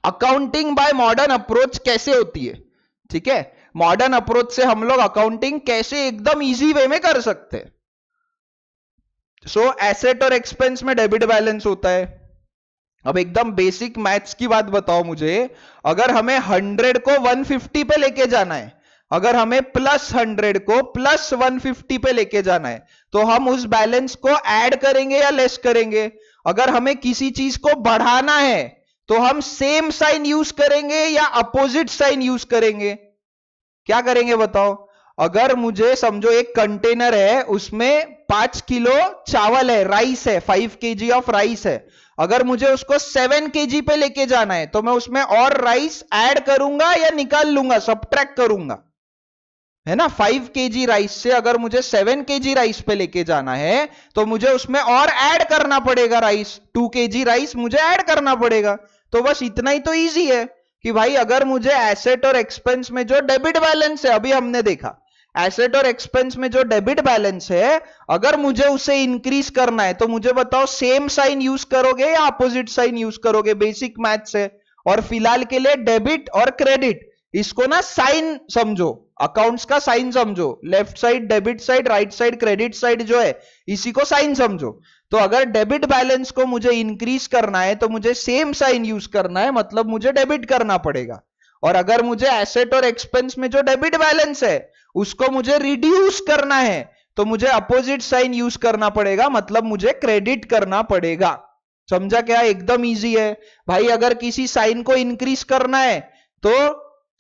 अकाउंटिंग बाय मॉडर्न अप्रोच कैसे होती है, ठीक है, मॉडर्न अप्रोच से हम लोग अकाउंटिंग कैसे एकदम इजी वे में कर सकते हैं। सो एसेट और एक्सपेंस में डेबिट बैलेंस होता है। अब एकदम बेसिक मैथ्स की बात बताओ मुझे, अगर हमें 100 को 150 पे लेके जाना है, अगर हमें प्लस 100 को प्लस 150 पे लेके जाना है, तो हम उस बैलेंस को ऐड करेंगे या लेस करेंगे। अगर हमें किसी चीज को बढ़ाना है तो हम सेम साइन यूज करेंगे या अपोजिट साइन यूज करेंगे, क्या करेंगे बताओ। अगर मुझे समझो एक कंटेनर है, उसमें 5 किलो चावल है, राइस है, 5 kg ऑफ राइस है। अगर मुझे उसको 7 kg पे लेके जाना है तो मैं उसमें और राइस ऐड करूंगा या निकाल लूंगा, सबट्रैक्ट करूंगा, है ना। 5 kg राइस से अगर मुझे 7 kg राइस पे लेके जाना है तो मुझे उसमें और ऐड करना पड़ेगा राइस, 2 kg राइस मुझे ऐड करना पड़ेगा। तो बस इतना ही तो इजी है कि भाई अगर मुझे एसेट और एक्सपेंस में जो डेबिट बैलेंस है, अभी हमने देखा एसेट और एक्सपेंस में जो डेबिट बैलेंस है, अगर मुझे उसे इंक्रीज करना है तो मुझे बताओ सेम साइन यूज करोगे या अपोजिट साइन यूज करोगे, बेसिक मैथ्स है। और फिलहाल के लिए डेबिट और क्रेडिट, इसको ना साइन समझो, अकाउंट्स का साइन समझो, left side debit side, right side credit side जो है, इसी को साइन समझो। तो अगर डेबिट बैलेंस को मुझे इंक्रीज करना है तो मुझे सेम साइन यूज करना है, मतलब मुझे डेबिट करना पड़ेगा। और अगर मुझे एसेट और एक्सपेंस में जो डेबिट बैलेंस है उसको मुझे रिड्यूस करना है तो मुझे अपोजिट साइन यूज करना पड़ेगा, मतलब मुझे क्रेडिट करना पड़ेगा। समझा क्या? एकदम इजी है भाई। अगर किसी साइन को इंक्रीज करना है तो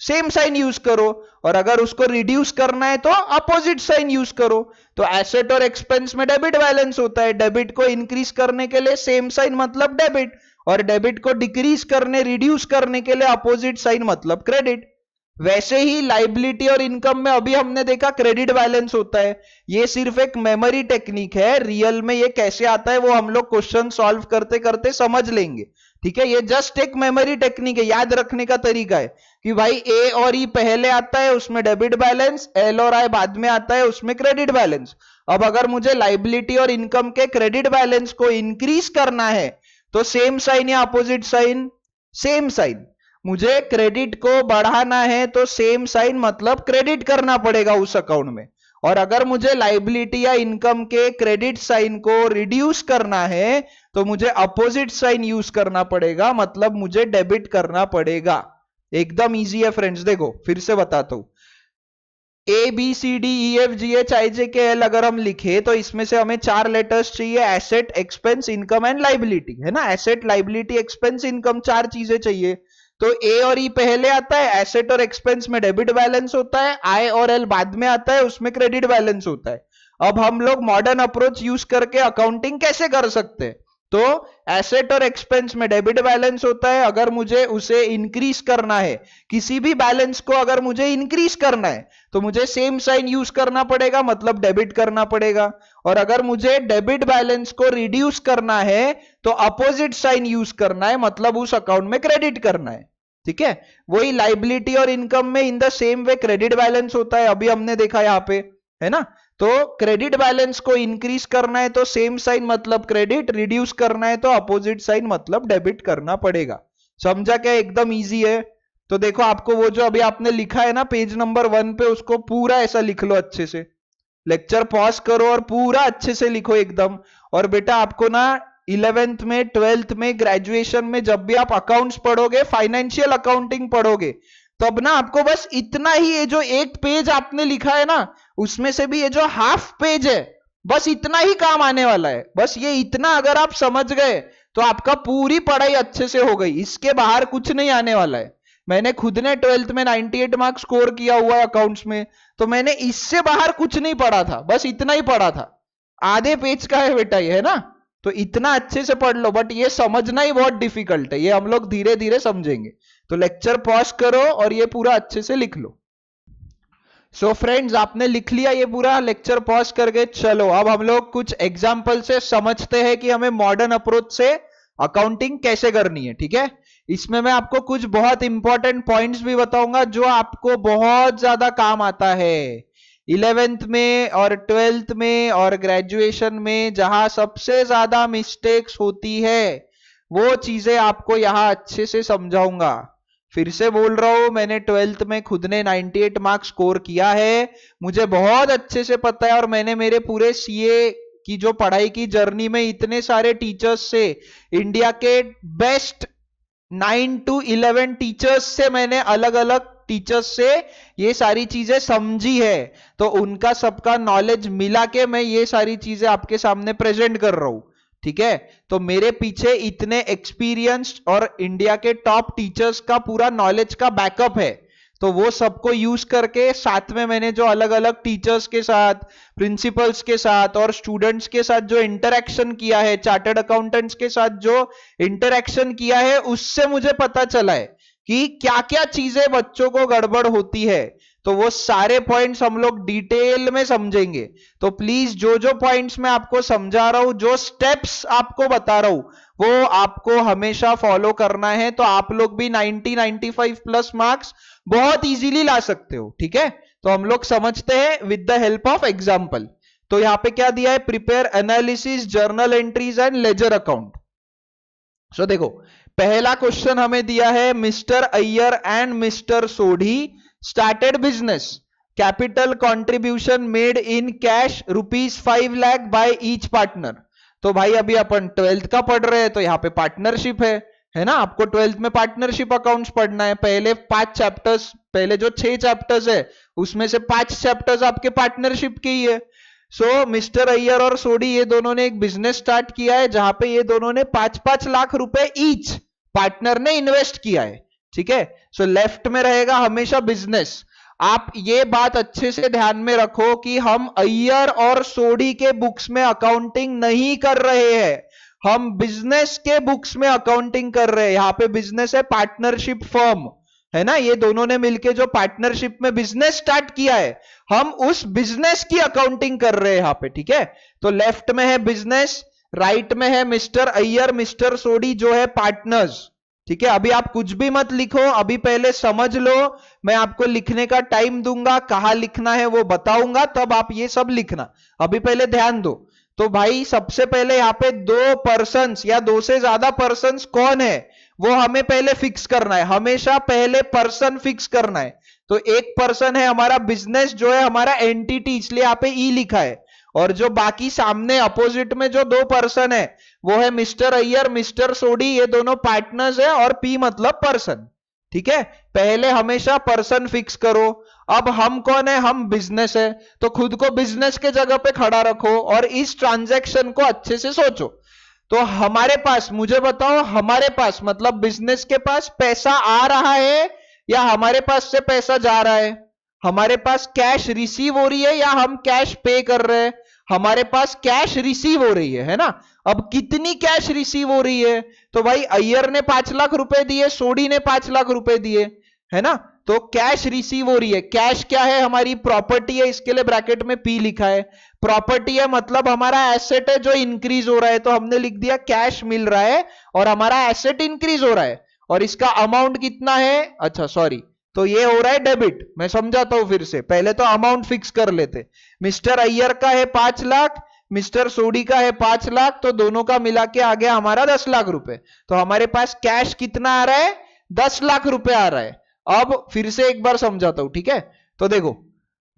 सेम साइन यूज करो, और अगर उसको रिड्यूस करना है तो अपोजिट साइन यूज करो। तो एसेट और एक्सपेंस में डेबिट बैलेंस होता है, डेबिट को इंक्रीज करने के लिए सेम साइन मतलब डेबिट, और डेबिट को डिक्रीज करने रिड्यूस करने के लिए अपोजिट साइन मतलब क्रेडिट। वैसे ही लाइबिलिटी और इनकम में अभी हमने देखा क्रेडिट बैलेंस होता है। ये सिर्फ एक मेमोरी टेक्निक है, रियल में ये कैसे आता है वो हम लोग क्वेश्चन सॉल्व करते करते समझ लेंगे। ठीक है, ये जस्ट एक मेमोरी टेक्निक है, याद रखने का तरीका है कि भाई ए और ई पहले आता है उसमें डेबिट बैलेंस, एल और आई बाद में आता है उसमें क्रेडिट बैलेंस। अब अगर मुझे लाइबिलिटी और इनकम के क्रेडिट बैलेंस को इंक्रीज करना है तो सेम साइन या अपोजिट साइन? Same sign. मुझे क्रेडिट को बढ़ाना है तो सेम साइन मतलब क्रेडिट करना पड़ेगा उस अकाउंट में। और अगर मुझे लाइबिलिटी या इनकम के क्रेडिट साइन को रिड्यूस करना है तो मुझे अपोजिट साइन यूज करना पड़ेगा, मतलब मुझे डेबिट करना पड़ेगा। एकदम इजी है फ्रेंड्स। देखो फिर से बताता हूं, A B C D E F G H I J K L अगर हम लिखे तो इसमें से हमें 4 लेटर्स चाहिए, asset, expense, income and liability, है ना। एसेट, लाइबिलिटी, एक्सपेंस, इनकम, 4 चीजें चाहिए। तो ए और ई पहले आता है, एसेट और एक्सपेंस में डेबिट बैलेंस होता है, आई और एल बाद में आता है उसमें क्रेडिट बैलेंस होता है। अब हम लोग मॉडर्न अप्रोच यूज करके अकाउंटिंग कैसे कर सकते हैं? तो एसेट और एक्सपेंस में डेबिट बैलेंस होता है, अगर मुझे उसे इंक्रीज करना है, किसी भी बैलेंस को अगर मुझे इंक्रीज करना है तो मुझे सेम साइन यूज करना पड़ेगा, मतलब डेबिट करना पड़ेगा। और अगर मुझे डेबिट बैलेंस को रिड्यूस करना है तो अपोजिट साइन यूज करना है, मतलब उस अकाउंट में क्रेडिट करना है। ठीक है, वही लाइबिलिटी और इनकम में in the same way credit balance होता है, अभी हमने देखा यहां पे, है ना। तो क्रेडिट बैलेंस को इंक्रीज करना है तो सेम साइन मतलब क्रेडिट, रिड्यूस करना है तो अपोजिट साइन मतलब डेबिट करना पड़ेगा। समझा क्या? एकदम इजी है। तो देखो आपको वो जो अभी आपने लिखा है ना पेज नंबर 1 पे, उसको पूरा ऐसा लिख लो अच्छे से, लेक्चर पॉज करो और पूरा अच्छे से लिखो एकदम। और बेटा आपको ना 11th में, 12th में, ग्रेजुएशन में जब भी आप अकाउंट्स पढ़ोगे, फाइनेंशियल अकाउंटिंग पढ़ोगे, तब ना आपको बस इतना ही, ये जो एक पेज आपने लिखा है ना उसमें से भी ये जो हाफ पेज है, बस इतना ही काम आने वाला है। बस ये इतना अगर आप समझ गए तो आपका पूरी पढ़ाई अच्छे से हो गई, इसके बाहर कुछ नहीं आने वाला है। मैंने खुद ने 12th में 98 मार्क्स स्कोर किया हुआ है अकाउंट्स में, तो मैंने इससे बाहर कुछ नहीं पढ़ा था, बस इतना ही पढ़ा था। आधे पेज का है बेटा ये, है ना। तो इतना अच्छे से पढ़ लो, बट ये समझना ही बहुत डिफिकल्ट है, ये हम लोग धीरे धीरे समझेंगे। तो लेक्चर पॉज करो और ये पूरा अच्छे से लिख लो। सो फ्रेंड्स, आपने लिख लिया ये पूरा, लेक्चर पॉज करके चलो अब हम लोग कुछ एग्जाम्पल से समझते हैं कि हमें मॉडर्न अप्रोच से अकाउंटिंग कैसे करनी है। ठीक है, इसमें मैं आपको कुछ बहुत इंपॉर्टेंट पॉइंट्स भी बताऊंगा जो आपको बहुत ज्यादा काम आता है 11th में और 12th में और ग्रेजुएशन में, जहां सबसे ज्यादा मिस्टेक्स होती है वो चीजें आपको यहां अच्छे से समझाऊंगा। फिर से बोल रहा हूं, मैंने 12th में खुद ने 98 मार्क्स स्कोर किया है, मुझे बहुत अच्छे से पता है। और मैंने मेरे पूरे सीए की जो पढ़ाई की जर्नी में इतने सारे टीचर्स से, इंडिया के बेस्ट 9 to 11 टीचर्स से, मैंने अलग अलग टीचर्स से ये सारी चीजें समझी है, तो उनका सबका नॉलेज मिला के मैं ये सारी चीजें आपके सामने प्रेजेंट कर रहा हूं। ठीक है, तो मेरे पीछे इतने एक्सपीरियंस्ड और इंडिया के टॉप टीचर्स का पूरा नॉलेज का बैकअप है, तो वो सबको यूज करके साथ में मैंने जो अलग अलग टीचर्स के साथ, प्रिंसिपल्स के साथ और स्टूडेंट्स के साथ जो इंटरेक्शन किया है, चार्टर्ड अकाउंटेंट्स के साथ जो इंटरेक्शन किया है, उससे मुझे पता चला है कि क्या क्या चीजें बच्चों को गड़बड़ होती है। तो वो सारे पॉइंट्स हम लोग डिटेल में समझेंगे। तो प्लीज जो जो पॉइंट्स मैं आपको समझा रहा हूं, जो स्टेप्स आपको बता रहा हूं, वो आपको हमेशा फॉलो करना है, तो आप लोग भी 90-95 प्लस मार्क्स बहुत इजीली ला सकते हो। ठीक है, तो हम लोग समझते हैं with the help of example. तो यहां पे क्या दिया है, prepare analysis, journal entries and ledger account. So देखो पहला क्वेश्चन हमें दिया है, Mr Iyer and Mr Sodhi started business, capital contribution made in cash ₹5 lakh by each partner. तो भाई अभी अपन 12th का पढ़ रहे हैं, तो यहाँ पे पार्टनरशिप है ना। आपको 12th में पार्टनरशिप अकाउंट्स पढ़ना है। पहले 5 चैप्टर्स, पहले जो 6 चैप्टर्स है उसमें से 5 चैप्टर्स आपके पार्टनरशिप के ही है। सो मिस्टर अय्यर और सोडी ये दोनों ने एक बिजनेस स्टार्ट किया है जहां पे ये दोनों ने 5-5 लाख रुपए ईच पार्टनर ने इन्वेस्ट किया है, ठीक है। सो लेफ्ट में रहेगा हमेशा बिजनेस। आप ये बात अच्छे से ध्यान में रखो कि हम अय्यर और सोडी के बुक्स में अकाउंटिंग नहीं कर रहे हैं, हम बिजनेस के बुक्स में अकाउंटिंग कर रहे हैं। यहां पे बिजनेस है पार्टनरशिप फर्म, है ना, ये दोनों ने मिलके जो पार्टनरशिप में बिजनेस स्टार्ट किया है, हम उस बिजनेस की अकाउंटिंग कर रहे हैं यहां पे, ठीक है। तो लेफ्ट में है बिजनेस, राइट में है मिस्टर अय्यर मिस्टर सोडी जो है पार्टनर्स, ठीक है। अभी आप कुछ भी मत लिखो, अभी पहले समझ लो, मैं आपको लिखने का टाइम दूंगा, कहां लिखना है वो बताऊंगा, तब आप ये सब लिखना। अभी पहले ध्यान दो। तो भाई सबसे पहले यहाँ पे दो पर्सन्स या दो से ज्यादा पर्सन्स कौन है वो हमें पहले फिक्स करना है, हमेशा पहले पर्सन फिक्स करना है। तो एक पर्सन है हमारा बिजनेस जो है हमारा एंटिटी, इसलिए यहाँ पे ई लिखा है। और जो बाकी सामने अपोजिट में जो दो पर्सन है वो है मिस्टर अय्यर मिस्टर सोडी, ये दोनों पार्टनर्स है, और पी मतलब पर्सन, ठीक है। पहले हमेशा पर्सन फिक्स करो। अब हम कौन है, हम बिजनेस है, तो खुद को बिजनेस के जगह पे खड़ा रखो और इस ट्रांजैक्शन को अच्छे से सोचो। तो हमारे पास, मुझे बताओ, हमारे पास मतलब बिजनेस के पास पैसा आ रहा है या हमारे पास से पैसा जा रहा है? हमारे पास कैश रिसीव हो रही है या हम कैश पे कर रहे हैं? हमारे पास कैश रिसीव हो रही है ना। अब कितनी कैश रिसीव हो रही है? तो भाई अय्यर ने 5 लाख रुपए दिए, सोडी ने 5 लाख रुपए दिए, है ना। तो कैश रिसीव हो रही है। कैश क्या है, हमारी प्रॉपर्टी है, इसके लिए ब्रैकेट में पी लिखा है। प्रॉपर्टी है मतलब हमारा एसेट है जो इंक्रीज हो रहा है, तो हमने लिख दिया कैश मिल रहा है और हमारा एसेट इंक्रीज हो रहा है। और इसका अमाउंट कितना है, अच्छा सॉरी, तो ये हो रहा है डेबिट। मैं समझाता हूं फिर से, पहले तो अमाउंट फिक्स कर लेते। मिस्टर अय्यर का है 5 लाख, मिस्टर सोडी का है 5 लाख, तो दोनों का मिला के आ गया हमारा 10 लाख रुपए। तो हमारे पास कैश कितना आ रहा है, 10 लाख रुपए आ रहा है। अब फिर से एक बार समझाता हूं, ठीक है। तो देखो,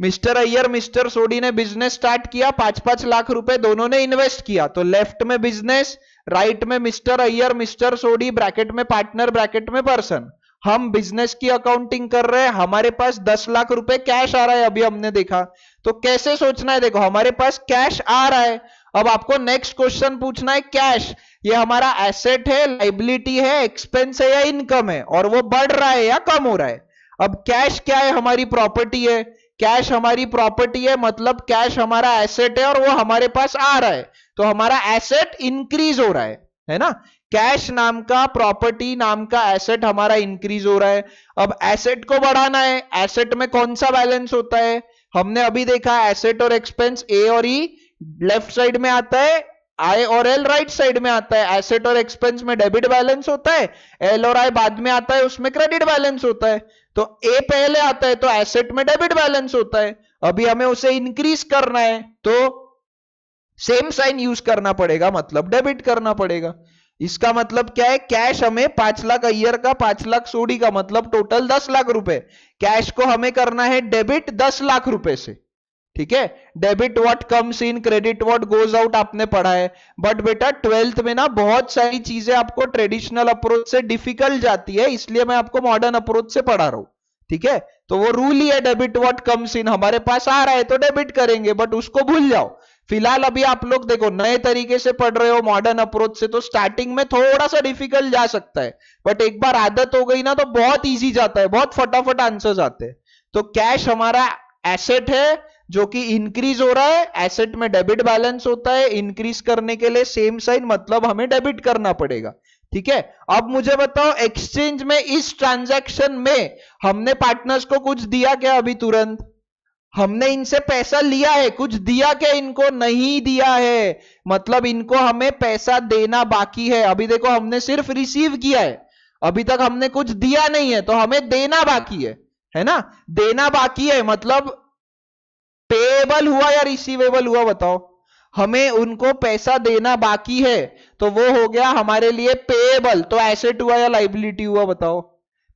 मिस्टर अय्यर मिस्टर सोडी ने बिजनेस स्टार्ट किया, 5-5 लाख रुपए दोनों ने इन्वेस्ट किया। तो लेफ्ट में बिजनेस, राइट में मिस्टर अय्यर मिस्टर सोडी, ब्रैकेट में पार्टनर ब्रैकेट में पर्सन। हम बिजनेस की अकाउंटिंग कर रहे हैं, हमारे पास 10 लाख रुपए कैश आ रहा है, अभी हमने देखा। तो कैसे सोचना है, देखो हमारे पास कैश आ रहा है। अब आपको नेक्स्ट क्वेश्चन पूछना है, कैश ये हमारा एसेट है, लाइबिलिटी है, एक्सपेंस है या इनकम है, और वो बढ़ रहा है या कम हो रहा है। अब कैश क्या है, हमारी प्रॉपर्टी है। कैश हमारी प्रॉपर्टी है मतलब कैश हमारा एसेट है और वो हमारे पास आ रहा है, तो हमारा एसेट इंक्रीज हो रहा है ना। कैश नाम का, प्रॉपर्टी नाम का एसेट हमारा इंक्रीज हो रहा है। अब एसेट को बढ़ाना है, एसेट में कौन सा बैलेंस होता है, हमने अभी देखा एसेट और एक्सपेंस ए और ई लेफ्ट साइड में आता है, आई और एल राइट साइड में आता है। एसेट और एक्सपेंस में डेबिट बैलेंस होता है, एल और आई बाद में आता है, उसमें क्रेडिट बैलेंस होता है। तो ए पहले आता है तो एसेट में डेबिट बैलेंस होता है। अभी हमें उसे इंक्रीज करना है तो सेम साइन यूज करना पड़ेगा, मतलब डेबिट करना पड़ेगा। इसका मतलब क्या है, कैश हमें 5 लाख अय्यर का, 5 लाख सोडी का, मतलब टोटल 10 लाख रुपए। कैश को हमें करना है डेबिट 10 लाख रुपए से, ठीक है। Debit what comes in, credit what goes out, आपने पढ़ा है। बट बेटा 12th में ना बहुत सारी चीजें आपको ट्रेडिशनल अप्रोच से डिफिकल्ट जाती है, इसलिए मैं आपको मॉडर्न अप्रोच से पढ़ा रहा हूं, ठीक है। तो वो रूल ही है, डेबिट व्हाट कम्स इन, हमारे पास आ रहा है तो डेबिट करेंगे, बट उसको भूल जाओ। फिलहाल अभी आप लोग देखो नए तरीके से पढ़ रहे हो मॉडर्न अप्रोच से, तो स्टार्टिंग में थोड़ा सा डिफिकल्ट जा सकता है, बट एक बार आदत हो गई ना तो बहुत इजी जाता है, बहुत फटाफट आंसर्स आते हैं। तो कैश हमारा एसेट है जो कि इंक्रीज हो रहा है, एसेट में डेबिट बैलेंस होता है, इंक्रीज करने के लिए सेम साइन मतलब हमें डेबिट करना पड़ेगा, ठीक है। अब मुझे बताओ एक्सचेंज में इस ट्रांजैक्शन में हमने पार्टनर्स को कुछ दिया क्या? अभी तुरंत हमने इनसे पैसा लिया है, कुछ दिया क्या इनको? नहीं दिया है, मतलब इनको हमें पैसा देना बाकी है। अभी देखो हमने सिर्फ रिसीव किया है, अभी तक हमने कुछ दिया नहीं है, तो हमें देना बाकी है ना। देना बाकी है मतलब पेएबल हुआ या रिसीवेबल हुआ, बताओ। हमें उनको पैसा देना बाकी है तो वो हो गया हमारे लिए पेएबल, तो एसेट हुआ या लाइबिलिटी हुआ, बताओ।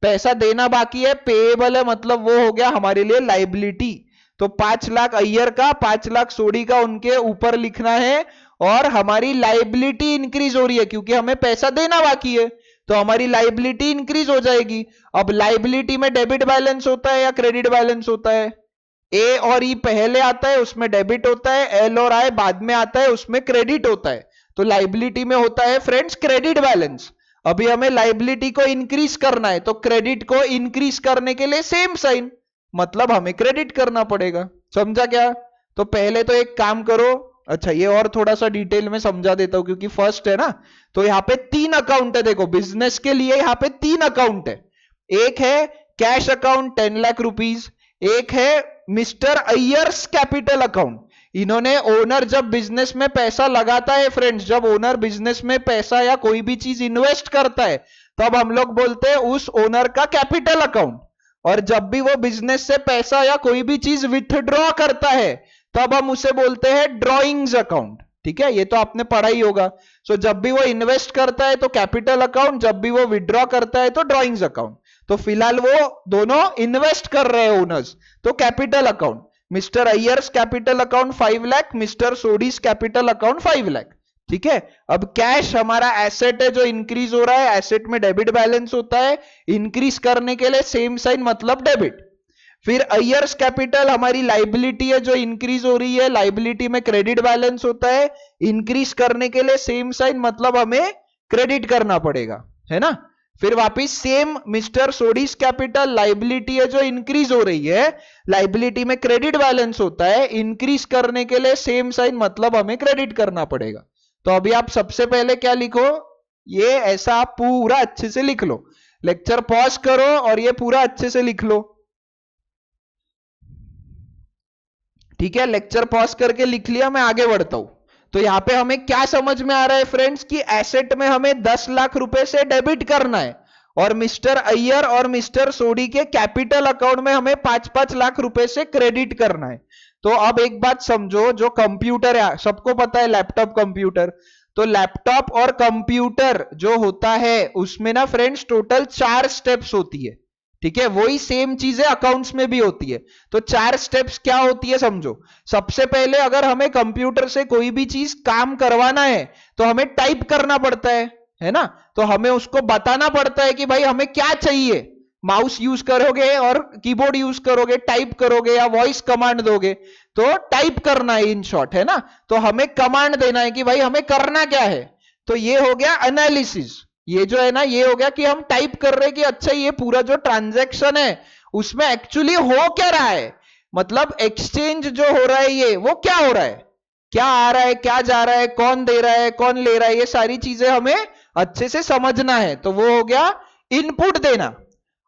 पैसा देना बाकी है, पेएबल है, मतलब वो हो गया हमारे लिए लाइबिलिटी। तो 5 लाख अय्यर का, 5 लाख सोडी का उनके ऊपर लिखना है, और हमारी लाइबिलिटी इंक्रीज हो रही है क्योंकि हमें पैसा देना बाकी है, तो हमारी लाइबिलिटी इंक्रीज हो जाएगी। अब लाइबिलिटी में डेबिट बैलेंस होता है या क्रेडिट बैलेंस होता है? ए और ई पहले आता है उसमें डेबिट होता है, एल और आई बाद में आता है उसमें क्रेडिट होता है। तो लाइबिलिटी में होता है फ्रेंड्स क्रेडिट बैलेंस। अभी हमें लाइबिलिटी को इंक्रीज करना है, तो क्रेडिट को इंक्रीज करने के लिए सेम साइन, मतलब हमें क्रेडिट करना पड़ेगा। समझा क्या? तो पहले तो एक काम करो, अच्छा ये और थोड़ा सा डिटेल में समझा देता हूं क्योंकि फर्स्ट है ना। तो यहाँ पे 3 अकाउंट है, देखो बिजनेस के लिए यहाँ पे 3 अकाउंट है। एक है कैश अकाउंट 10 लाख रुपीज, एक है मिस्टर अय्यर्स कैपिटल अकाउंट। इन्होंने ओनर जब बिजनेस में पैसा लगाता है फ्रेंड्स, जब ओनर बिजनेस में पैसा या कोई भी चीज इन्वेस्ट करता है तब हम लोग बोलते हैं उस ओनर का कैपिटल अकाउंट। और जब भी वो बिजनेस से पैसा या कोई भी चीज विथड्रॉ करता है तब हम उसे बोलते हैं ड्रॉइंग्स अकाउंट। ठीक है, ये तो आपने पढ़ा ही होगा। सो जब भी वो इन्वेस्ट करता है तो कैपिटल अकाउंट, जब भी वो विड्रॉ करता है तो ड्रॉइंग्स अकाउंट। तो फिलहाल वो दोनों इन्वेस्ट कर रहे हैं ओनर्स, तो capital account. Mr Iyer's capital account 5 lakh, Mr Sodhi's capital account 5 lakh. ठीक है, अब कैश हमारा एसेट है जो इंक्रीज हो रहा है, एसेट में डेबिट बैलेंस होता है, इंक्रीज करने के लिए सेम साइन मतलब डेबिट। फिर अय्यर्स कैपिटल हमारी लाइबिलिटी है जो इंक्रीज हो रही है, लाइबिलिटी में क्रेडिट बैलेंस होता है, इंक्रीज करने के लिए सेम साइन मतलब हमें क्रेडिट करना पड़ेगा, है ना। फिर वापिस same mister Sodhi's capital liability है जो इंक्रीज हो रही है, लाइबिलिटी में क्रेडिट बैलेंस होता है, इंक्रीज करने के लिए सेम साइन मतलब हमें क्रेडिट करना पड़ेगा। तो अभी आप सबसे पहले क्या लिखो, ये ऐसा आप पूरा अच्छे से लिख लो। लेक्चर पॉज करो और ये पूरा अच्छे से लिख लो। ठीक है, लेक्चर पॉज करके लिख लिया, मैं आगे बढ़ता हूं। तो यहां पे हमें क्या समझ में आ रहा है फ्रेंड्स कि एसेट में हमें 10 लाख रुपए से डेबिट करना है और मिस्टर अय्यर और मिस्टर सोडी के कैपिटल अकाउंट में हमें 5-5 लाख रुपए से क्रेडिट करना है। तो अब एक बात समझो, जो कंप्यूटर है सबको पता है लैपटॉप कंप्यूटर, तो लैपटॉप और कंप्यूटर जो होता है उसमें ना फ्रेंड्स टोटल 4 स्टेप्स होती है। ठीक है, वही सेम चीजें अकाउंट्स में भी होती है। तो 4 स्टेप्स क्या होती है समझो। सबसे पहले अगर हमें कंप्यूटर से कोई भी चीज काम करवाना है तो हमें टाइप करना पड़ता है ना। तो हमें उसको बताना पड़ता है कि भाई हमें क्या चाहिए, माउस यूज करोगे और कीबोर्ड यूज करोगे, टाइप करोगे या वॉइस कमांड दोगे, तो टाइप करना है इन शॉर्ट, है ना। तो हमें कमांड देना है कि भाई हमें करना क्या है। तो ये हो गया एनालिसिस। ये जो है ना, ये हो गया कि हम टाइप कर रहे हैं कि अच्छा ये पूरा जो ट्रांजैक्शन है उसमें एक्चुअली हो क्या रहा है, मतलब एक्सचेंज जो हो रहा है ये वो क्या हो रहा है, क्या आ रहा है, क्या जा रहा है, कौन दे रहा है, कौन ले रहा है, ये सारी चीजें हमें अच्छे से समझना है। तो वो हो गया इनपुट देना।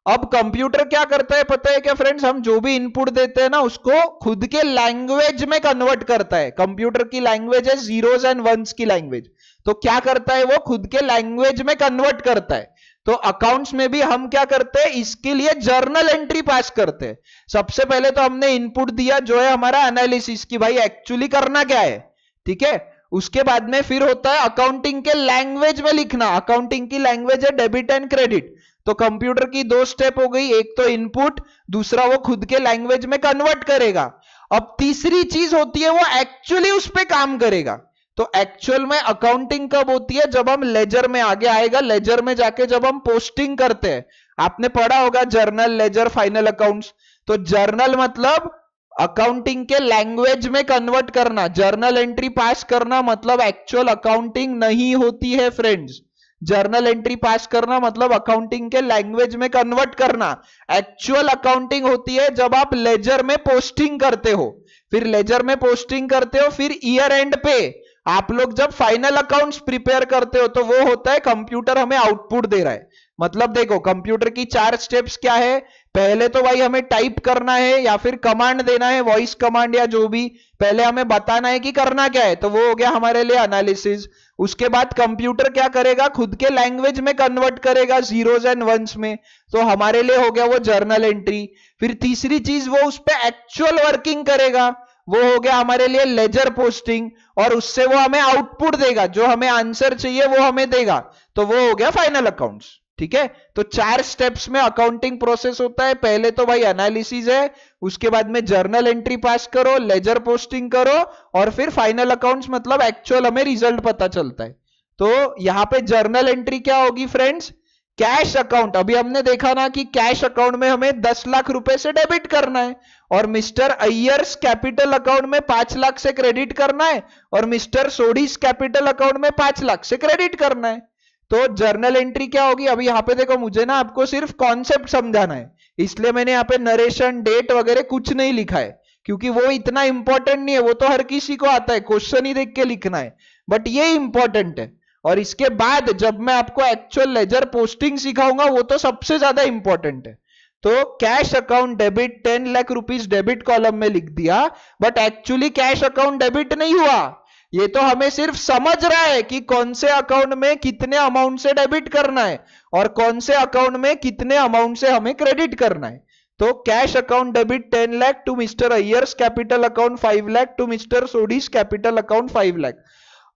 अब कंप्यूटर क्या करता है पता है क्या फ्रेंड्स, हम जो भी इनपुट देते हैं ना उसको खुद के लैंग्वेज में कन्वर्ट करता है। कंप्यूटर की लैंग्वेज है जीरोस एंड वंस की लैंग्वेज। तो क्या करता है वो खुद के लैंग्वेज में कन्वर्ट करता है। तो अकाउंट्स में भी हम क्या करते हैं, इसके लिए जर्नल एंट्री पास करते हैं। सबसे पहले तो हमने इनपुट दिया जो है हमारा एनालिसिस की भाई एक्चुअली करना क्या है। ठीक है, उसके बाद में फिर होता है अकाउंटिंग के लैंग्वेज में लिखना। अकाउंटिंग की लैंग्वेज है डेबिट एंड क्रेडिट। तो कंप्यूटर की 2 स्टेप हो गई, एक तो इनपुट, दूसरा वो खुद के लैंग्वेज में कन्वर्ट करेगा। अब तीसरी चीज होती है वो एक्चुअली उस पर काम करेगा। तो एक्चुअल में अकाउंटिंग कब होती है, जब हम लेजर में, आगे आएगा लेजर में जाके जब हम पोस्टिंग करते हैं। आपने पढ़ा होगा जर्नल, लेजर, फाइनल अकाउंट्स। तो जर्नल मतलब अकाउंटिंग के लैंग्वेज में कन्वर्ट करना, जर्नल एंट्री पास करना मतलब एक्चुअल अकाउंटिंग नहीं होती है फ्रेंड्स। जर्नल एंट्री पास करना मतलब अकाउंटिंग के लैंग्वेज में कन्वर्ट करना। एक्चुअल अकाउंटिंग होती है जब आप लेजर में पोस्टिंग करते हो। फिर लेजर में पोस्टिंग करते हो, फिर ईयर एंड पे आप लोग जब फाइनल अकाउंट्स प्रिपेयर करते हो तो वो होता है कंप्यूटर हमें आउटपुट दे रहा है। मतलब देखो कंप्यूटर की 4 स्टेप्स क्या है, पहले तो भाई हमें टाइप करना है या फिर कमांड देना है, वॉइस कमांड या जो भी, पहले हमें बताना है कि करना क्या है, तो वो हो गया हमारे लिए एनालिसिस। उसके बाद कंप्यूटर क्या करेगा, खुद के लैंग्वेज में कन्वर्ट करेगा जीरोस एंड वंस में, तो हमारे लिए हो गया वो जर्नल एंट्री। फिर तीसरी चीज वो उस पर एक्चुअल वर्किंग करेगा, वो हो गया हमारे लिए लेजर पोस्टिंग, और उससे वो हमें आउटपुट देगा, जो हमें आंसर चाहिए वो हमें देगा, तो वो हो गया फाइनल अकाउंट्स। ठीक है, तो 4 स्टेप्स में अकाउंटिंग प्रोसेस होता है। पहले तो भाई एनालिसिस है, उसके बाद में जर्नल एंट्री पास करो, लेजर पोस्टिंग करो, और फिर फाइनल अकाउंट्स मतलब एक्चुअल हमें रिजल्ट पता चलता है। तो यहां पे जर्नल एंट्री क्या होगी फ्रेंड्स, कैश अकाउंट, अभी हमने देखा ना कि कैश अकाउंट में हमें 10 लाख रुपए से डेबिट करना है, और मिस्टर अय्यर्स कैपिटल अकाउंट में 5 लाख से क्रेडिट करना है, और मिस्टर सोडीज कैपिटल अकाउंट में 5 लाख से क्रेडिट करना है। तो जर्नल एंट्री क्या होगी? अभी यहां पे देखो, मुझे ना आपको सिर्फ कॉन्सेप्ट समझाना है, इसलिए मैंने यहाँ पे नरेशन, डेट वगैरह कुछ नहीं लिखा है, क्योंकि वो इतना इंपॉर्टेंट नहीं है, वो तो हर किसी को आता है, क्वेश्चन ही देख के लिखना है, बट ये इंपॉर्टेंट है। और इसके बाद जब मैं आपको एक्चुअल लेजर पोस्टिंग सिखाऊंगा, वो तो सबसे ज्यादा इंपॉर्टेंट है। तो cash account debit 10 lakh rupees debit column में लिख दिया, but actually cash account debit नहीं हुआ। ये तो हमें सिर्फ समझ रहा है कि कौन से अकाउंट में कितने अमाउंट से डेबिट करना है और कौन से अकाउंट में कितने अमाउंट से हमें क्रेडिट करना है। तो cash account debit 10 lakh to Mr Iyer's capital account 5 lakh to Mr Sodhi's capital account 5 lakh.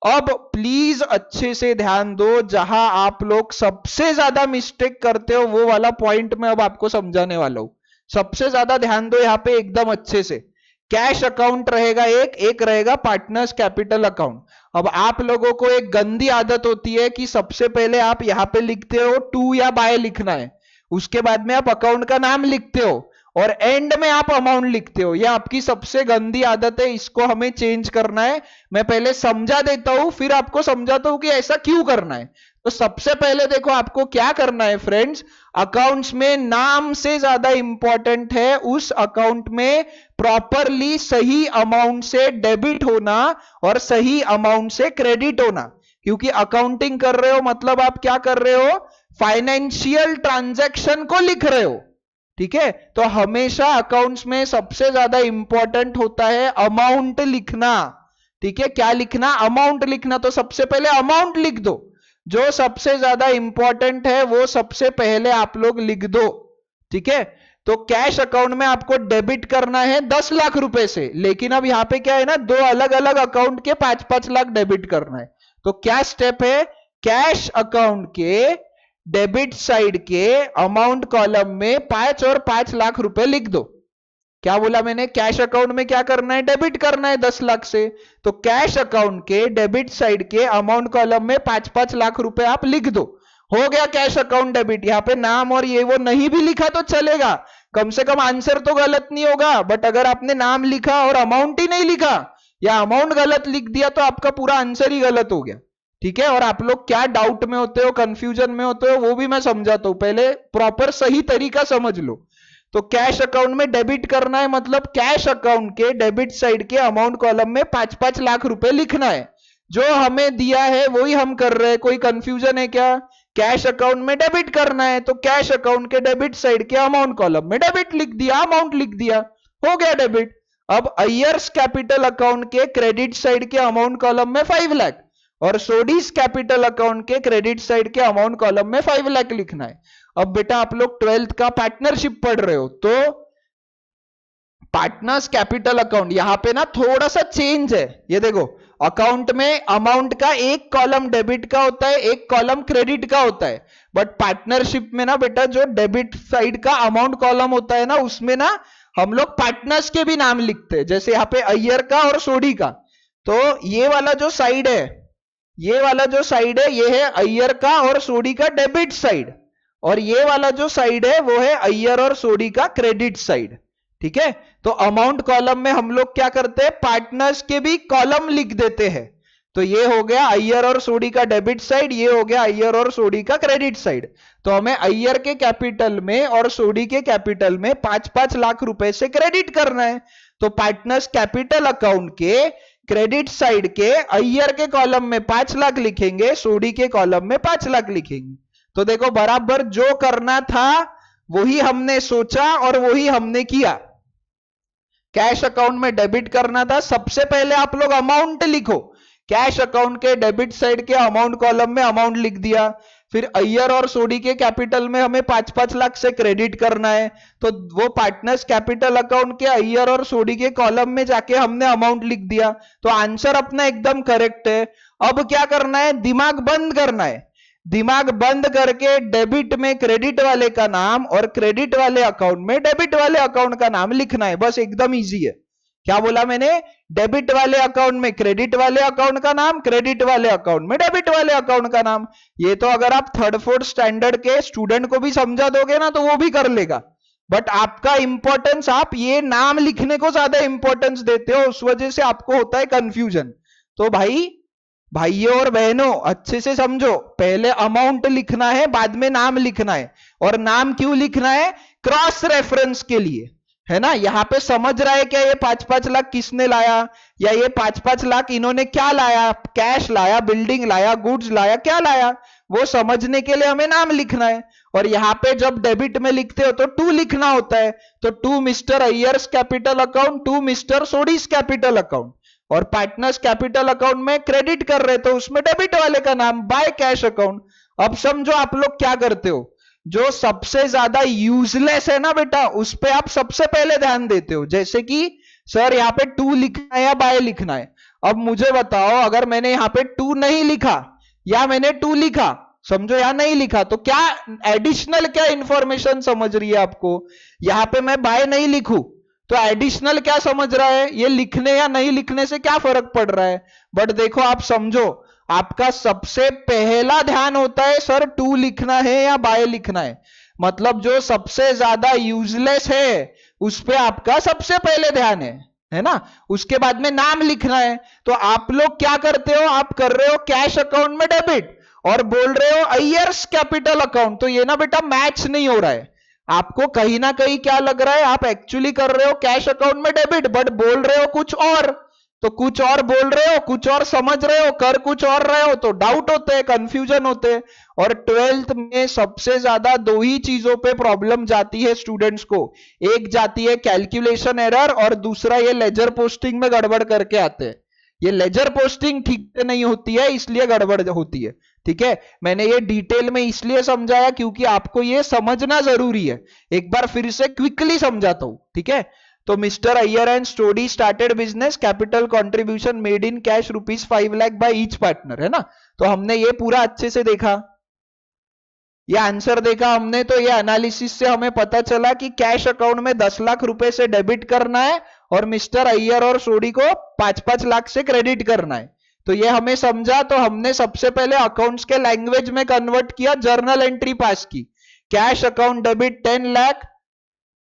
अब प्लीज अच्छे से ध्यान दो, जहां आप लोग सबसे ज्यादा मिस्टेक करते हो वो वाला पॉइंट मैं अब आपको समझाने वाला हूं। सबसे ज्यादा ध्यान दो यहां पे एकदम अच्छे से। कैश अकाउंट रहेगा एक रहेगा पार्टनर्स कैपिटल अकाउंट। अब आप लोगों को एक गंदी आदत होती है कि सबसे पहले आप यहां पे लिखते हो टू या बाय लिखना है, उसके बाद में आप अकाउंट का नाम लिखते हो और एंड में आप अमाउंट लिखते हो। यह आपकी सबसे गंदी आदत है, इसको हमें चेंज करना है। मैं पहले समझा देता हूं, फिर आपको समझाता हूं कि ऐसा क्यों करना है। तो सबसे पहले देखो आपको क्या करना है फ्रेंड्स, अकाउंट्स में नाम से ज्यादा इंपॉर्टेंट है उस अकाउंट में प्रॉपरली सही अमाउंट से डेबिट होना और सही अमाउंट से क्रेडिट होना। क्योंकि अकाउंटिंग कर रहे हो मतलब आप क्या कर रहे हो, फाइनेंशियल ट्रांजैक्शन को लिख रहे हो। ठीक है, तो हमेशा अकाउंट्स में सबसे ज्यादा इंपॉर्टेंट होता है अमाउंट लिखना। ठीक है, क्या लिखना? अमाउंट लिखना। तो सबसे पहले अमाउंट लिख दो, जो सबसे ज्यादा इंपॉर्टेंट है वो सबसे पहले आप लोग लिख दो। ठीक है, तो कैश अकाउंट में आपको डेबिट करना है 10 लाख रुपए से, लेकिन अब यहां पे क्या है ना, दो अलग अलग अकाउंट के 5-5 लाख डेबिट करना है। तो क्या स्टेप है, कैश अकाउंट के डेबिट साइड के अमाउंट कॉलम में 5 और 5 लाख रुपए लिख दो। क्या बोला मैंने? कैश अकाउंट में क्या करना है, डेबिट करना है 10 लाख से। तो कैश अकाउंट के डेबिट साइड के अमाउंट कॉलम में 5-5 लाख रुपए आप लिख दो। हो गया कैश अकाउंट डेबिट। यहां पे नाम और ये वो नहीं भी लिखा तो चलेगा, कम से कम आंसर तो गलत नहीं होगा। बट अगर आपने नाम लिखा और अमाउंट ही नहीं लिखा या अमाउंट गलत लिख दिया तो आपका पूरा आंसर ही गलत हो गया। ठीक है, और आप लोग क्या डाउट में होते हो, कंफ्यूजन में होते हो, वो भी मैं समझाता हूं, पहले प्रॉपर सही तरीका समझ लो। तो कैश अकाउंट में डेबिट करना है मतलब कैश अकाउंट के डेबिट साइड के अमाउंट कॉलम में 5-5 लाख रुपए लिखना है। जो हमें दिया है वही हम कर रहे हैं, कोई कंफ्यूजन है क्या? कैश अकाउंट में डेबिट करना है तो कैश अकाउंट के डेबिट साइड के अमाउंट कॉलम में डेबिट लिख दिया, अमाउंट लिख दिया, हो गया डेबिट। अब अय्यर्स कैपिटल अकाउंट के क्रेडिट साइड के अमाउंट कॉलम में 5 लाख और सोडीज कैपिटल अकाउंट के क्रेडिट साइड के अमाउंट कॉलम में 5 लाख लिखना है। अब बेटा आप लोग 12th का पार्टनरशिप पढ़ रहे हो, तो पार्टनर्स कैपिटल अकाउंट यहां पे ना थोड़ा सा चेंज है। ये देखो, अकाउंट में अमाउंट का एक कॉलम डेबिट का होता है, एक कॉलम क्रेडिट का होता है। बट पार्टनरशिप में ना बेटा जो डेबिट साइड का अमाउंट कॉलम होता है ना, उसमें ना हम लोग पार्टनर्स के भी नाम लिखते हैं, जैसे यहां पे अय्यर का और सोडी का। तो ये वाला जो साइड है, ये वाला जो साइड है ये है अय्यर का और सोडी का डेबिट साइड, और ये वाला जो साइड है वो है अय्यर और सोडी का क्रेडिट साइड। ठीक है, तो अमाउंट कॉलम में हम लोग क्या करते हैं, पार्टनर्स के भी कॉलम लिख देते हैं। तो ये हो गया अय्यर और सोडी का डेबिट साइड, ये हो गया अय्यर और सोडी का क्रेडिट साइड। तो हमें अय्यर के कैपिटल में और सोडी के कैपिटल में 5-5 लाख रुपए से क्रेडिट करना है। तो पार्टनर्स कैपिटल अकाउंट के क्रेडिट साइड के अय्यर के कॉलम में 5 लाख लिखेंगे, सोडी के कॉलम में 5 लाख लिखेंगे। तो देखो बराबर जो करना था वही हमने सोचा और वही हमने किया। कैश अकाउंट में डेबिट करना था, सबसे पहले आप लोग अमाउंट लिखो, कैश अकाउंट के डेबिट साइड के अमाउंट कॉलम में अमाउंट लिख दिया। फिर अय्यर और सोडी के कैपिटल में हमें 5-5 लाख से क्रेडिट करना है, तो वो पार्टनर्स कैपिटल अकाउंट के अय्यर और सोडी के कॉलम में जाके हमने अमाउंट लिख दिया। तो आंसर अपना एकदम करेक्ट है। अब क्या करना है, दिमाग बंद करना है। दिमाग बंद करके डेबिट में क्रेडिट वाले का नाम और क्रेडिट वाले अकाउंट में डेबिट वाले अकाउंट का नाम लिखना है, बस एकदम इजी है। क्या बोला मैंने? डेबिट वाले अकाउंट में क्रेडिट वाले अकाउंट का नाम, क्रेडिट वाले अकाउंट में डेबिट वाले अकाउंट का नाम। ये तो अगर आप थर्ड फोर्थ स्टैंडर्ड के स्टूडेंट को भी समझा दोगे ना तो वो भी कर लेगा, बट आपका इंपॉर्टेंस, आप ये नाम लिखने को ज्यादा इंपॉर्टेंस देते हो, उस वजह से आपको होता है कंफ्यूजन। तो भाइयों और बहनों अच्छे से समझो, पहले अमाउंट लिखना है, बाद में नाम लिखना है। और नाम क्यों लिखना है? क्रॉस रेफरेंस के लिए, है ना। यहां पे समझ रहा है क्या ये 5-5 लाख किसने लाया, या ये 5-5 लाख इन्होंने क्या लाया, कैश लाया, बिल्डिंग लाया, गुड्स लाया, क्या लाया, वो समझने के लिए हमें नाम लिखना है। और यहां पे जब डेबिट में लिखते हो तो टू लिखना होता है, तो to Mr Iyer's capital account, to Mr Sodhi's capital account. और पार्टनर्स कैपिटल अकाउंट में क्रेडिट कर रहे तो उसमें डेबिट वाले का नाम बाय कैश अकाउंट। अब समझो आप लोग क्या करते हो, जो सबसे ज्यादा यूजलेस है ना बेटा, उस पे आप सबसे पहले ध्यान देते हो। जैसे कि सर यहाँ पे टू लिखना है या बाय लिखना है। अब मुझे बताओ, अगर मैंने यहाँ पे टू नहीं लिखा या मैंने टू लिखा, समझो या नहीं लिखा, तो क्या एडिशनल क्या इंफॉर्मेशन समझ रही है आपको? यहां पे मैं बाय नहीं लिखूं तो एडिशनल क्या समझ रहा है, ये लिखने या नहीं लिखने से क्या फर्क पड़ रहा है? बट देखो आप समझो, आपका सबसे पहला ध्यान होता है सर टू लिखना है या बाय लिखना है। मतलब जो सबसे ज्यादा यूजलेस है उस पे आपका सबसे पहले ध्यान है ना। उसके बाद में नाम लिखना है। तो आप लोग क्या करते हो, आप कर रहे हो कैश अकाउंट में डेबिट और बोल रहे हो अय्यर्स कैपिटल अकाउंट, तो ये ना बेटा मैच नहीं हो रहा है। आपको कहीं ना कहीं क्या लग रहा है, आप एक्चुअली कर रहे हो कैश अकाउंट में डेबिट बट बोल रहे हो कुछ और। तो कुछ और बोल रहे हो, कुछ और समझ रहे हो, कर कुछ और रहे हो, तो डाउट होते हैं, कंफ्यूजन होते हैं। और 12th में सबसे ज्यादा दो ही चीजों पे प्रॉब्लम जाती है स्टूडेंट्स को, एक जाती है कैलकुलेशन एरर और दूसरा ये लेजर पोस्टिंग में गड़बड़ करके आते हैं। ये लेजर पोस्टिंग ठीक से नहीं होती है इसलिए गड़बड़ होती है। ठीक है, मैंने ये डिटेल में इसलिए समझाया क्योंकि आपको ये समझना जरूरी है। एक बार फिर से क्विकली समझाता हूं, ठीक है। तो Mr Iyer and Sodhi started business, capital contribution made in cash ₹5 lakh by each partner, है ना। तो हमने ये पूरा अच्छे से देखा, ये आंसर देखा हमने। तो ये एनालिसिस से हमें पता चला कि कैश अकाउंट में 10 लाख रुपए से डेबिट करना है और मिस्टर अय्यर और सोडी को 5-5 लाख से क्रेडिट करना है। तो ये हमें समझा, तो हमने सबसे पहले अकाउंट्स के लैंग्वेज में कन्वर्ट किया, जर्नल एंट्री पास की। Cash account debit 10 lakh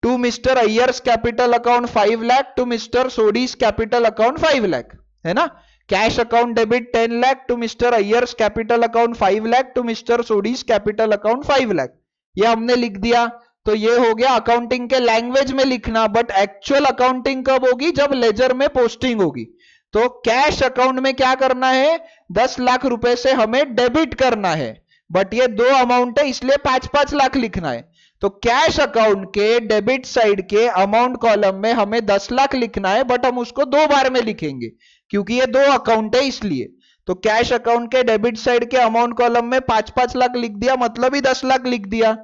to Mr Iyer's capital account 5 lakh to Mr Sodhi's capital account 5 lakh, है ना। Cash account debit 10 lakh to Mr Iyer's capital account 5 lakh to Mr Sodhi's capital account 5 lakh, ये हमने लिख दिया। तो ये हो गया अकाउंटिंग के लैंग्वेज में लिखना, बट एक्चुअल अकाउंटिंग कब होगी, जब लेजर में पोस्टिंग होगी। तो कैश अकाउंट में क्या करना है, 10 लाख रुपए से हमें डेबिट करना है, बट ये दो अमाउंट है इसलिए 5-5 लाख लिखना है। तो कैश अकाउंट के डेबिट साइड के अमाउंट कॉलम में हमें 10 लाख लिखना है, बट हम उसको 2 बार में लिखेंगे क्योंकि ये 2 अकाउंट है इसलिए। तो कैश अकाउंट के डेबिट साइड के अमाउंट कॉलम में 5-5 लाख लिख दिया, मतलब ही 10 लाख लिख दिया।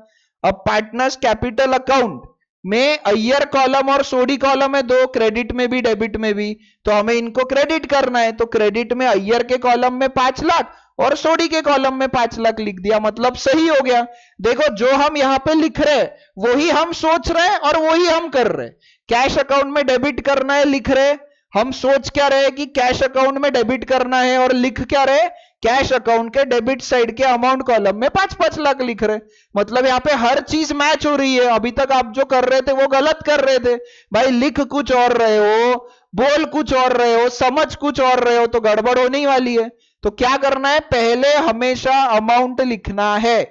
अब पार्टनर्स कैपिटल अकाउंट में अय्यर कॉलम और सोडी कॉलम है 2, क्रेडिट में भी डेबिट में भी, तो हमें इनको क्रेडिट करना है। तो क्रेडिट में अय्यर के कॉलम में 5 लाख और सोडी के कॉलम में 5 लाख लिख दिया, मतलब सही हो गया। देखो जो हम यहां पे लिख रहे हैं वही हम सोच रहे हैं और वही हम कर रहे हैं। कैश अकाउंट में डेबिट करना है लिख रहे, हम सोच क्या रहे कि कैश अकाउंट में डेबिट करना है, और लिख क्या रहे, कैश अकाउंट के डेबिट साइड के अमाउंट कॉलम में 5-5 लाख लिख रहे। मतलब यहाँ पे हर चीज मैच हो रही है। अभी तक आप जो कर रहे थे वो गलत कर रहे थे भाई, लिख कुछ और रहे हो, बोल कुछ और रहे हो, समझ कुछ और रहे हो, तो गड़बड़ होने वाली है। तो क्या करना है, पहले हमेशा अमाउंट लिखना है।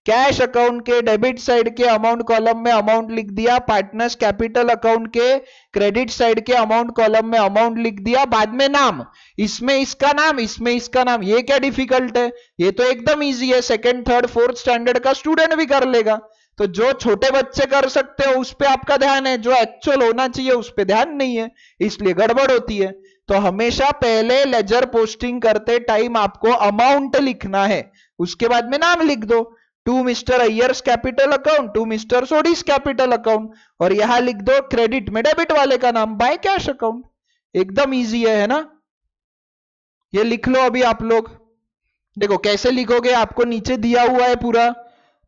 कैश अकाउंट के डेबिट साइड के अमाउंट कॉलम में अमाउंट लिख दिया, पार्टनर्स कैपिटल अकाउंट के क्रेडिट साइड के अमाउंट कॉलम में अमाउंट लिख दिया, बाद में नाम, इसमें इसका नाम, इसमें इसका नाम। ये क्या डिफिकल्ट है, ये तो एकदम इजी है, सेकंड थर्ड फोर्थ स्टैंडर्ड का स्टूडेंट भी कर लेगा। तो जो छोटे बच्चे कर सकते हो उस पर आपका ध्यान है, जो एक्चुअल होना चाहिए उस पर ध्यान नहीं है, इसलिए गड़बड़ होती है। तो हमेशा पहले लेजर पोस्टिंग करते टाइम आपको अमाउंट लिखना है, उसके बाद में नाम लिख दो, to Mr Iyer's capital account, to Mr Sodhi's capital account, और यहां लिख दो क्रेडिट में डेबिट वाले का नाम बाय कैश अकाउंट। एकदम इजी है ना। ये लिख लो अभी आप लोग, देखो कैसे लिखोगे, आपको नीचे दिया हुआ है पूरा।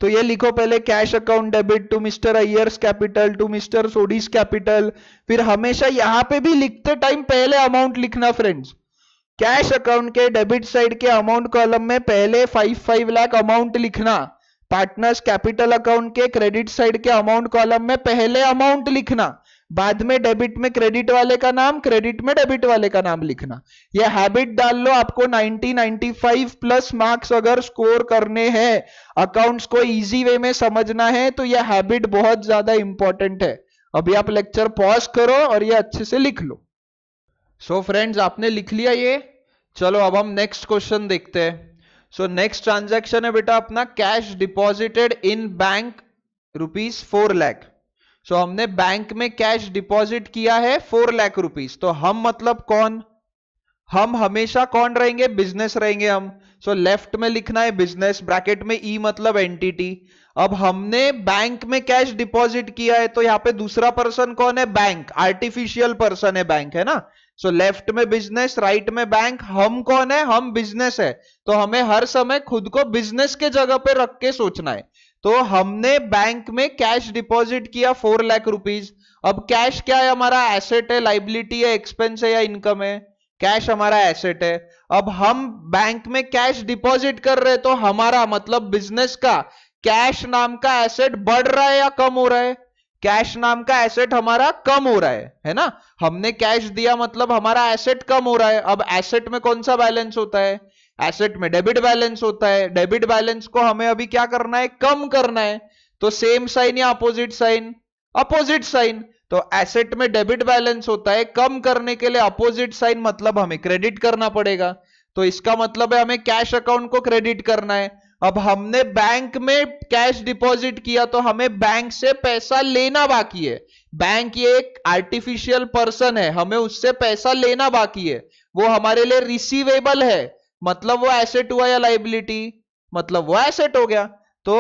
तो ये लिखो पहले cash account debit to Mr Iyer's capital to Mr Sodhi's capital. फिर हमेशा यहां पे भी लिखते टाइम पहले अमाउंट लिखना फ्रेंड्स। कैश अकाउंट के डेबिट साइड के अमाउंट कॉलम में पहले 5 लाख अमाउंट लिखना। पार्टनर्स कैपिटल अकाउंट के क्रेडिट साइड के अमाउंट कॉलम में पहले अमाउंट लिखना, बाद में डेबिट में क्रेडिट वाले का नाम, क्रेडिट में डेबिट वाले का नाम लिखना। यह हैबिट डाल लो, आपको 95 प्लस मार्क्स अगर स्कोर करने हैं, अकाउंट्स को इजी वे में समझना है, तो यह हैबिट बहुत ज्यादा इंपॉर्टेंट है। अभी आप लेक्चर पॉज करो और ये अच्छे से लिख लो। सो फ्रेंड्स, आपने लिख लिया ये। चलो अब हम नेक्स्ट क्वेश्चन देखते हैं। सो नेक्स्ट ट्रांजैक्शन है बेटा अपना cash deposited in bank ₹4 lakh. So हमने बैंक में कैश डिपॉजिट किया है 4 लाख रुपीस। तो हम मतलब कौन? हम हमेशा कौन रहेंगे? बिजनेस रहेंगे हम। सो लेफ्ट में लिखना है बिजनेस, ब्रैकेट में ई मतलब एंटिटी। अब हमने बैंक में कैश डिपॉजिट किया है, तो यहां पे दूसरा पर्सन कौन है? बैंक, आर्टिफिशियल पर्सन है बैंक, है ना। सो लेफ्ट में बिजनेस, राइट में बैंक। हम कौन है? हम बिजनेस है। तो हमें हर समय खुद को बिजनेस के जगह पे रख के सोचना है। तो हमने बैंक में कैश डिपॉजिट किया 4 लाख रुपीस। अब कैश क्या है? हमारा एसेट है, लाइबिलिटी है, एक्सपेंस है या इनकम है? कैश हमारा एसेट है। अब हम बैंक में कैश डिपॉजिट कर रहे हैं, तो हमारा मतलब बिजनेस का कैश नाम का एसेट बढ़ रहा है या कम हो रहा है? कैश नाम का एसेट हमारा कम हो रहा है ना। हमने कैश दिया मतलब हमारा एसेट कम हो रहा है। अब एसेट में कौन सा बैलेंस होता है? एसेट में डेबिट बैलेंस होता है। डेबिट बैलेंस को हमें अभी क्या करना है? कम करना है। तो सेम साइन या अपोजिट साइन? Opposite sign. तो एसेट में डेबिट बैलेंस होता है, कम करने के लिए अपोजिट साइन मतलब हमें क्रेडिट करना पड़ेगा। तो इसका मतलब है हमें कैश अकाउंट को क्रेडिट करना है। अब हमने बैंक में कैश डिपॉजिट किया, तो हमें बैंक से पैसा लेना बाकी है। बैंक ये एक आर्टिफिशियल पर्सन है, हमें उससे पैसा लेना बाकी है। वो हमारे लिए रिसीवेबल है, मतलब वो एसेट हुआ या लाइबिलिटी? मतलब वो एसेट हो गया। तो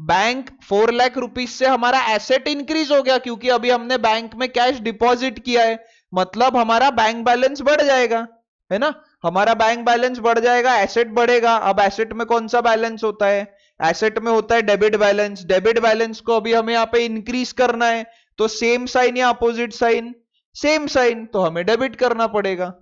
बैंक 4 लाख रुपीस से हमारा एसेट इंक्रीज हो गया, क्योंकि अभी हमने बैंक में कैश डिपॉजिट किया है, मतलब हमारा बैंक बैलेंस बढ़ जाएगा, है ना। हमारा बैंक बैलेंस बढ़ जाएगा, एसेट बढ़ेगा। अब एसेट में कौन सा बैलेंस होता है? एसेट में होता है डेबिट बैलेंस। डेबिट बैलेंस को अभी हमें यहां पे इंक्रीज करना है, तो सेम साइन या अपोजिट साइन? Same sign. तो हमें डेबिट करना पड़ेगा,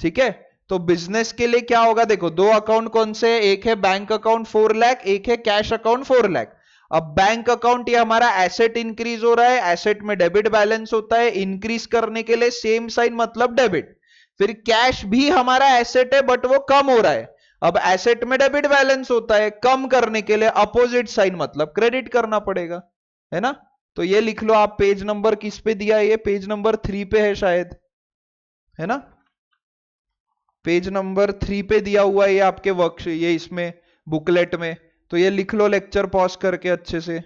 ठीक है। तो बिजनेस के लिए क्या होगा? देखो, दो अकाउंट कौन से? एक है बैंक अकाउंट 4 लाख, एक है कैश अकाउंट 4 लाख। अब बैंक अकाउंट ये हमारा एसेट इंक्रीज हो रहा है, एसेट में डेबिट बैलेंस होता है, इंक्रीज करने के लिए सेम साइन मतलब डेबिट। फिर कैश भी हमारा एसेट है, बट वो कम हो रहा है। अब एसेट में डेबिट बैलेंस होता है, कम करने के लिए अपोजिट साइन मतलब क्रेडिट करना पड़ेगा, है ना। तो ये लिख लो आप। पेज नंबर किस पे दिया है? ये पेज नंबर 3 पे है शायद, है ना। पेज नंबर 3 पे दिया हुआ है ये आपके वर्क, ये इसमें बुकलेट में। तो ये लिख लो लेक्चर पॉज करके अच्छे से।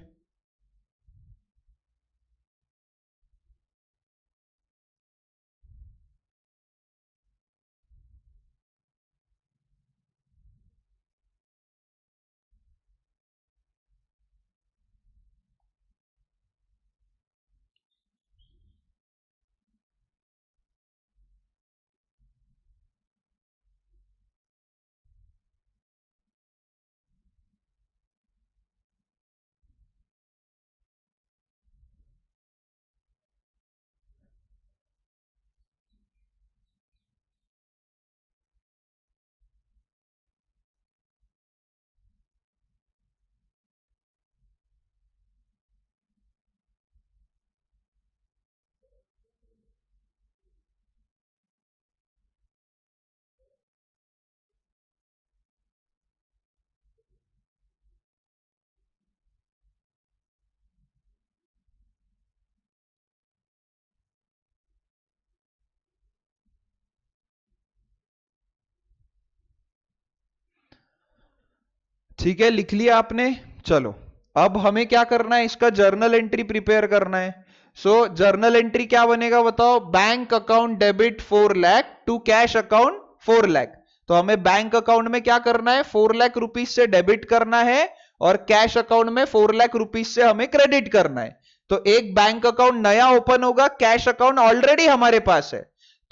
ठीक है, लिख लिया आपने। चलो अब हमें क्या करना है? इसका जर्नल एंट्री प्रिपेयर करना है। सो जर्नल एंट्री क्या बनेगा बताओ? Bank account debit 4 lakh to cash account 4 lakh. तो हमें बैंक अकाउंट में क्या करना है? 4 लाख रुपीस से डेबिट करना है, और कैश अकाउंट में 4 लाख रुपीस से हमें क्रेडिट करना है। तो एक बैंक अकाउंट नया ओपन होगा, कैश अकाउंट ऑलरेडी हमारे पास है।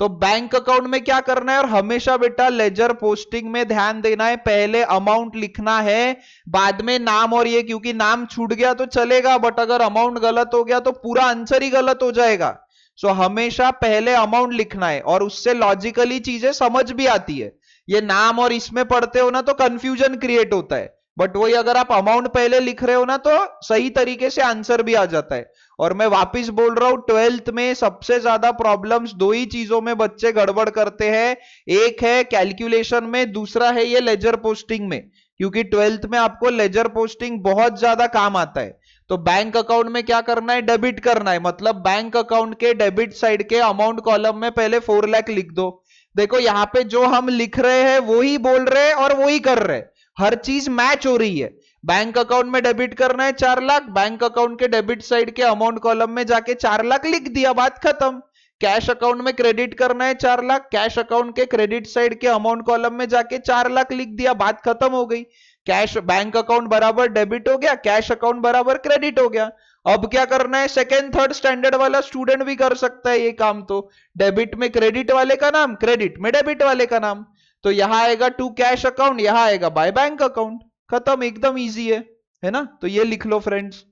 तो बैंक अकाउंट में क्या करना है, और हमेशा बेटा लेजर पोस्टिंग में ध्यान देना है, पहले अमाउंट लिखना है, बाद में नाम, और ये क्योंकि नाम छूट गया तो चलेगा, बट अगर अमाउंट गलत हो गया तो पूरा आंसर ही गलत हो जाएगा। सो हमेशा पहले अमाउंट लिखना है, और उससे लॉजिकली चीजें समझ भी आती है। ये नाम और इसमें पढ़ते हो ना तो कंफ्यूजन क्रिएट होता है, बट वही अगर आप अमाउंट पहले लिख रहे हो ना तो सही तरीके से आंसर भी आ जाता है। और मैं वापस बोल रहा हूं, 12th में सबसे ज्यादा प्रॉब्लम्स दो ही चीजों में बच्चे गड़बड़ करते हैं, एक है कैलकुलेशन में, दूसरा है ये लेजर पोस्टिंग में, क्योंकि 12th में आपको लेजर पोस्टिंग बहुत ज्यादा काम आता है। तो बैंक अकाउंट में क्या करना है, डेबिट करना है, मतलब बैंक अकाउंट के डेबिट साइड के अमाउंट कॉलम में पहले 4 लाख लिख दो। देखो यहां पे जो हम लिख रहे हैं वो ही बोल रहे हैं और वो ही कर रहे हैं, हर चीज मैच हो रही है। बैंक अकाउंट में डेबिट करना है 4 लाख, बैंक अकाउंट के डेबिट साइड के अमाउंट कॉलम में जाके 4 लाख लिख दिया, बात खत्म। कैश अकाउंट में क्रेडिट करना है 4 लाख, कैश अकाउंट के क्रेडिट साइड के अमाउंट कॉलम में जाके 4 लाख लिख दिया, बात खत्म हो गई। कैश बैंक अकाउंट बराबर डेबिट हो गया, कैश अकाउंट बराबर क्रेडिट हो गया। अब क्या करना है, सेकेंड थर्ड स्टैंडर्ड वाला स्टूडेंट भी कर सकता है ये काम। तो डेबिट में क्रेडिट वाले का नाम, क्रेडिट में डेबिट वाले का नाम। तो यहां आएगा टू कैश अकाउंट, यहां आएगा बाय बैंक अकाउंट, खत्म, एकदम इजी है ना। तो ये लिख लो फ्रेंड्स।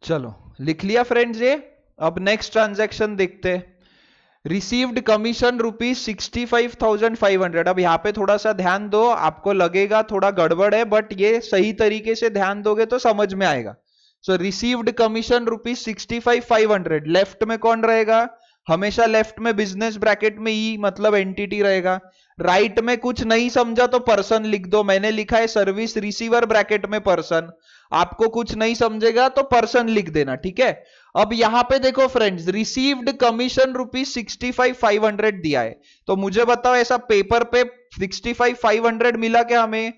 चलो लिख लिया फ्रेंड्स ये। अब नेक्स्ट ट्रांजैक्शन देखते हैं। Received commission ₹65,500। अब यहां पे थोड़ा सा ध्यान दो, आपको लगेगा थोड़ा गड़बड़ है, बट ये सही तरीके से ध्यान दोगे तो समझ में आएगा। सो रिसीव्ड कमीशन ₹65,500, लेफ्ट में कौन रहेगा, हमेशा लेफ्ट में बिजनेस ब्रैकेट में ई मतलब एंटिटी रहेगा। राइट में कुछ नहीं समझा तो पर्सन लिख दो, मैंने लिखा है सर्विस रिसीवर ब्रैकेट में पर्सन, आपको कुछ नहीं समझेगा तो पर्सन लिख देना, ठीक है। अब यहां पे देखो फ्रेंड्स, रिसीव्ड कमीशन ₹65,500 दिया है, तो मुझे बताओ ऐसा पेपर पे 65,500 मिला क्या हमें,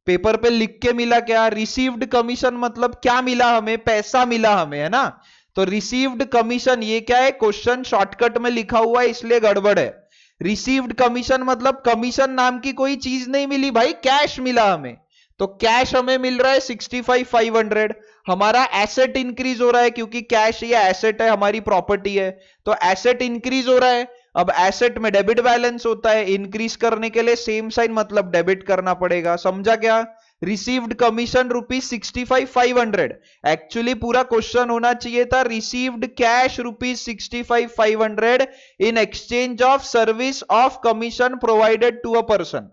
पेपर पे लिख के मिला क्या। रिसीव्ड कमीशन मतलब क्या मिला हमें, पैसा मिला हमें, है ना। तो रिसीव्ड कमीशन ये क्या है, क्वेश्चन शॉर्टकट में लिखा हुआ है इसलिए गड़बड़ है। रिसीव्ड कमीशन मतलब कमीशन नाम की कोई चीज नहीं मिली भाई, कैश मिला हमें। तो कैश हमें मिल रहा है 65,500। हमारा एसेट इंक्रीज हो रहा है क्योंकि कैश ये एसेट है, हमारी प्रॉपर्टी है, तो एसेट इंक्रीज हो रहा है। अब एसेट में डेबिट बैलेंस होता है, इंक्रीज करने के लिए सेम साइन मतलब डेबिट करना पड़ेगा, समझा क्या। रिसीव्ड कमीशन ₹65,500, एक्चुअली पूरा क्वेश्चन होना चाहिए था received cash ₹65,500 in exchange of service of commission provided to a person.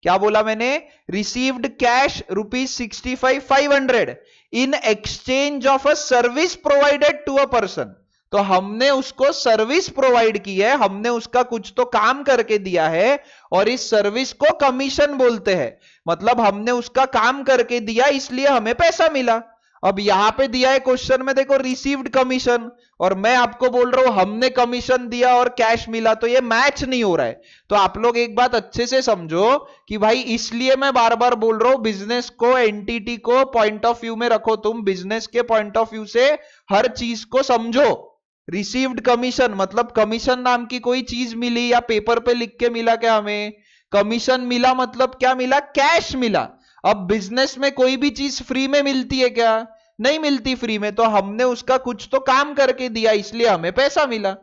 क्या बोला मैंने, received cash ₹65,500 in exchange of a service provided to a person. तो हमने उसको सर्विस प्रोवाइड की है, हमने उसका कुछ तो काम करके दिया है, और इस सर्विस को कमीशन बोलते हैं, मतलब हमने उसका काम करके दिया इसलिए हमें पैसा मिला। अब यहां पे दिया है क्वेश्चन में देखो रिसीव्ड कमीशन, और मैं आपको बोल रहा हूं हमने कमीशन दिया और कैश मिला, तो ये मैच नहीं हो रहा है। तो आप लोग एक बात अच्छे से समझो कि भाई, इसलिए मैं बार बार बोल रहा हूं बिजनेस को, एंटिटी को पॉइंट ऑफ व्यू में रखो, तुम बिजनेस के पॉइंट ऑफ व्यू से हर चीज को समझो। रिसीव्ड कमीशन मतलब कमीशन नाम की कोई चीज मिली या पेपर पे लिख के मिला क्या हमें, कमीशन मिला मतलब क्या मिला, कैश मिला। अब बिजनेस में कोई भी चीज फ्री में मिलती है क्या, नहीं मिलती फ्री में, तो हमने उसका कुछ तो काम करके दिया इसलिए हमें पैसा मिला।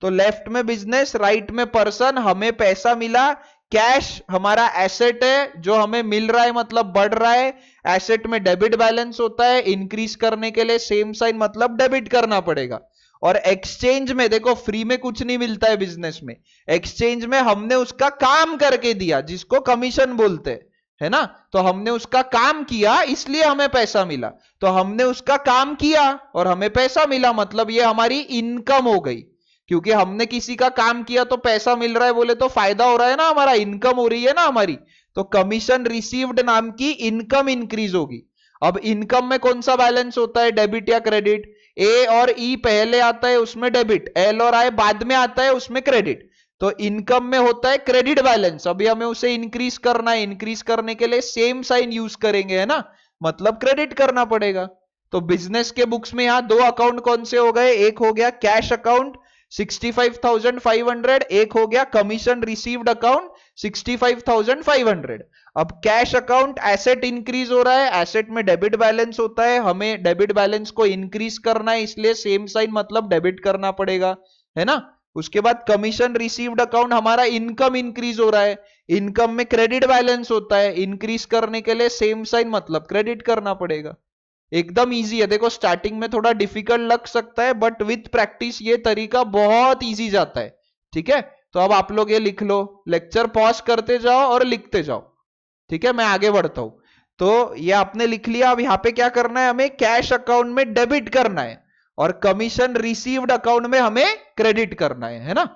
तो लेफ्ट में बिजनेस, राइट में पर्सन, हमें पैसा मिला, कैश हमारा एसेट है जो हमें मिल रहा है, मतलब बढ़ रहा है। एसेट में डेबिट बैलेंस होता है, इंक्रीज करने के लिए सेम साइन मतलब डेबिट करना पड़ेगा। और एक्सचेंज में देखो, फ्री में कुछ नहीं मिलता है बिजनेस में। एक्सचेंज में हमने उसका काम करके दिया, जिसको कमीशन बोलते हैं, है ना। तो हमने उसका काम किया इसलिए हमें पैसा मिला। तो हमने उसका काम किया और हमें पैसा मिला, मतलब ये हमारी इनकम हो गई। क्योंकि हमने किसी का काम किया तो पैसा मिल रहा है, बोले तो फायदा हो रहा है ना, हमारा इनकम हो रही है ना हमारी। तो कमीशन रिसीव्ड नाम की इनकम इंक्रीज होगी। अब इनकम में कौन सा बैलेंस होता है, डेबिट या क्रेडिट? ए और ई पहले आता है उसमें डेबिट, एल और आई बाद में आता है उसमें क्रेडिट। तो इनकम में होता है क्रेडिट बैलेंस, अभी हमें उसे इंक्रीज करना है। इंक्रीज करने के लिए सेम साइन यूज करेंगे, है ना, मतलब क्रेडिट करना पड़ेगा। तो बिजनेस के बुक्स में यहां दो अकाउंट कौन से हो गए, एक हो गया कैश अकाउंट 65,500, एक हो गया कमीशन रिसीव्ड अकाउंट 65,500। अब कैश अकाउंट एसेट इंक्रीज हो रहा है, एसेट में डेबिट बैलेंस होता है, हमें डेबिट बैलेंस को इंक्रीज करना है, इसलिए सेम साइन मतलब डेबिट करना पड़ेगा, है ना। उसके बाद कमीशन रिसीव्ड अकाउंट हमारा इनकम इंक्रीज हो रहा है, इनकम में क्रेडिट बैलेंस होता है, इंक्रीज करने के लिए सेम साइन मतलब क्रेडिट करना पड़ेगा। एकदम इजी है। देखो स्टार्टिंग में थोड़ा डिफिकल्ट लग सकता है, बट विथ प्रैक्टिस ये तरीका बहुत इजी जाता है, ठीक है। तो अब आप लोग ये लिख लो, लेक्चर पॉज करते जाओ और लिखते जाओ, ठीक है। मैं आगे बढ़ता हूं। तो ये आपने लिख लिया। अब यहां पे क्या करना है, हमें कैश अकाउंट में डेबिट करना है और कमीशन रिसीव्ड अकाउंट में हमें क्रेडिट करना है ना।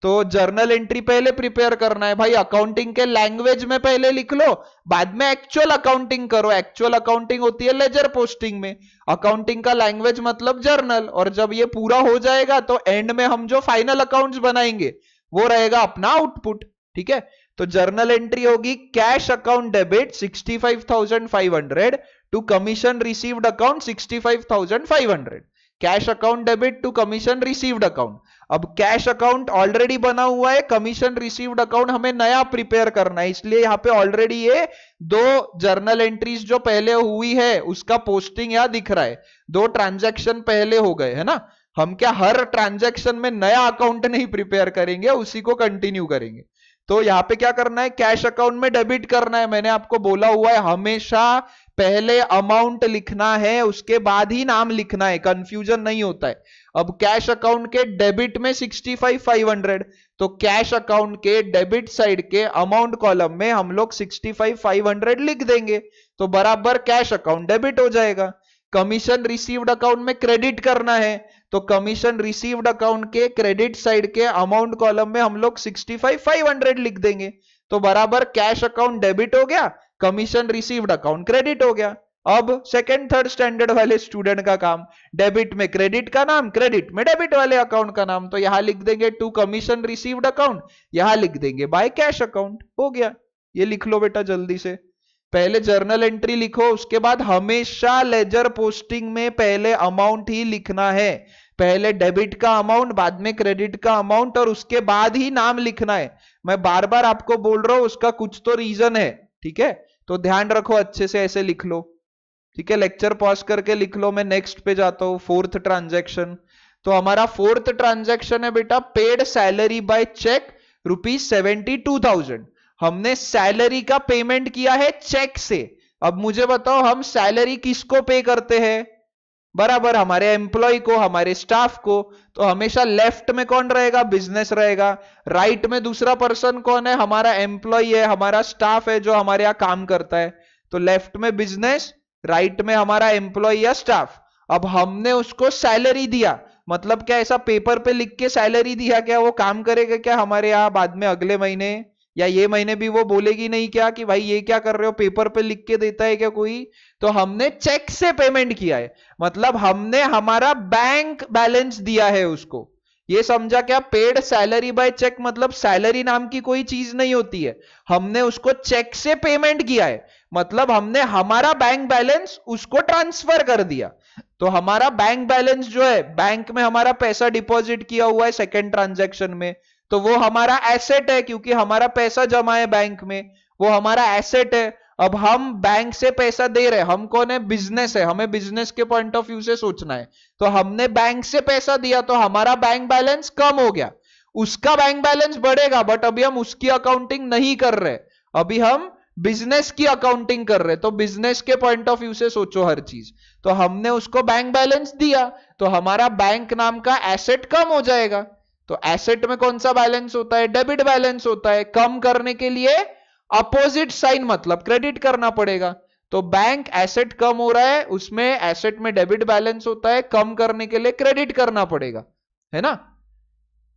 तो जर्नल एंट्री पहले प्रिपेयर करना है भाई, अकाउंटिंग के लैंग्वेज में पहले लिख लो, बाद में एक्चुअल अकाउंटिंग करो। एक्चुअल अकाउंटिंग होती है लेजर पोस्टिंग में, अकाउंटिंग का लैंग्वेज मतलब जर्नल। और जब ये पूरा हो जाएगा तो एंड में हम जो फाइनल अकाउंट्स बनाएंगे वो रहेगा अपना आउटपुट, ठीक है। तो जर्नल एंट्री होगी cash account debit 65,500 to commission received account 65,500, cash account debit to commission received account. अब कैश अकाउंट ऑलरेडी बना हुआ है, कमीशन रिसीव्ड अकाउंट हमें नया प्रिपेयर करना है, इसलिए यहां पे ऑलरेडी ये दो जर्नल एंट्रीज जो पहले हुई है उसका पोस्टिंग यहां दिख रहा है, दो ट्रांजैक्शन पहले हो गए, है ना। हम क्या हर ट्रांजैक्शन में नया अकाउंट नहीं प्रिपेयर करेंगे, उसी को कंटिन्यू करेंगे। तो यहां पे क्या करना है, कैश अकाउंट में डेबिट करना है। मैंने आपको बोला हुआ है हमेशा पहले अमाउंट लिखना है, उसके बाद ही नाम लिखना है, कंफ्यूजन नहीं होता है। अब कैश अकाउंट के डेबिट में 65,500, तो कैश अकाउंट के डेबिट साइड के अमाउंट कॉलम में हम लोग 65,500 लिख देंगे, तो बराबर कैश अकाउंट डेबिट हो जाएगा। कमीशन रिसीव्ड अकाउंट में क्रेडिट करना है, तो कमीशन रिसीव्ड अकाउंट के क्रेडिट साइड के अमाउंट कॉलम में हम लोग 65,500 लिख देंगे, तो बराबर कैश अकाउंट डेबिट हो गया, कमीशन रिसीव्ड अकाउंट क्रेडिट हो गया। अब सेकंड थर्ड स्टैंडर्ड वाले स्टूडेंट का काम, डेबिट में क्रेडिट का नाम, क्रेडिट में डेबिट वाले अकाउंट का नाम। तो यहां लिख देंगे टू कमीशन रिसीव्ड अकाउंट, यहां लिख देंगे बाय कैश अकाउंट, हो गया। ये लिख लो बेटा जल्दी से, पहले जर्नल एंट्री लिखो, उसके बाद हमेशा लेजर पोस्टिंग में पहले अमाउंट ही लिखना है, पहले डेबिट का अमाउंट बाद में क्रेडिट का अमाउंट और उसके बाद ही नाम लिखना है। मैं बार बार आपको बोल रहा हूं, उसका कुछ तो रीजन है, ठीक है। तो ध्यान रखो, अच्छे से ऐसे लिख लो, ठीक है। लेक्चर पॉज करके लिख लो। मैं नेक्स्ट पे जाता हूं, फोर्थ ट्रांजैक्शन। तो हमारा फोर्थ ट्रांजैक्शन है बेटा पेड सैलरी बाय चेक ₹72,000। हमने सैलरी का पेमेंट किया है चेक से। अब मुझे बताओ हम सैलरी किसको पे करते हैं, बराबर हमारे एम्प्लॉय को, हमारे स्टाफ को। तो हमेशा लेफ्ट में कौन रहेगा, बिजनेस रहेगा, राइट में दूसरा पर्सन कौन है, हमारा एम्प्लॉय है, हमारा स्टाफ है जो हमारे यहां काम करता है। तो लेफ्ट में बिजनेस, राइट में हमारा एम्प्लॉय या स्टाफ। अब हमने उसको सैलरी दिया, मतलब क्या ऐसा पेपर पे लिख के सैलरी दिया, क्या वो काम करेगा क्या हमारे यहां बाद में अगले महीने या ये महीने भी वो बोलेगी नहीं क्या कि भाई ये क्या कर रहे हो, पेपर पे लिख के देता है क्या कोई। तो हमने चेक से पेमेंट किया है, मतलब हमने हमारा बैंक बैलेंस दिया है उसको। ये समझा क्या, पेड सैलरी बाय चेक मतलब सैलरी नाम की कोई चीज नहीं होती है, हमने उसको चेक से पेमेंट किया है, मतलब हमने हमारा बैंक बैलेंस उसको ट्रांसफर कर दिया। तो हमारा बैंक बैलेंस जो है, बैंक में हमारा पैसा डिपॉजिट किया हुआ है सेकेंड ट्रांजैक्शन में, तो वो हमारा एसेट है, क्योंकि हमारा पैसा जमा है बैंक में, वो हमारा एसेट है। अब हम बैंक से पैसा दे रहे हैं, हम कौन है, बिजनेस है, हमें बिजनेस के पॉइंट ऑफ व्यू से सोचना है। तो हमने बैंक से पैसा दिया तो हमारा बैंक बैलेंस कम हो गया, उसका बैंक बैलेंस बढ़ेगा, बट अभी हम उसकी अकाउंटिंग नहीं कर रहे, अभी हम बिजनेस की अकाउंटिंग कर रहे। तो बिजनेस के पॉइंट ऑफ व्यू से सोचो हर चीज। तो हमने उसको बैंक बैलेंस दिया, तो हमारा बैंक नाम का एसेट कम हो जाएगा। तो एसेट में कौन सा बैलेंस होता है? डेबिट बैलेंस होता है। कम करने के लिए अपोजिट साइन मतलब क्रेडिट करना पड़ेगा। तो बैंक एसेट कम हो रहा है, उसमें एसेट में डेबिट बैलेंस होता है, कम करने के लिए क्रेडिट करना पड़ेगा, है ना।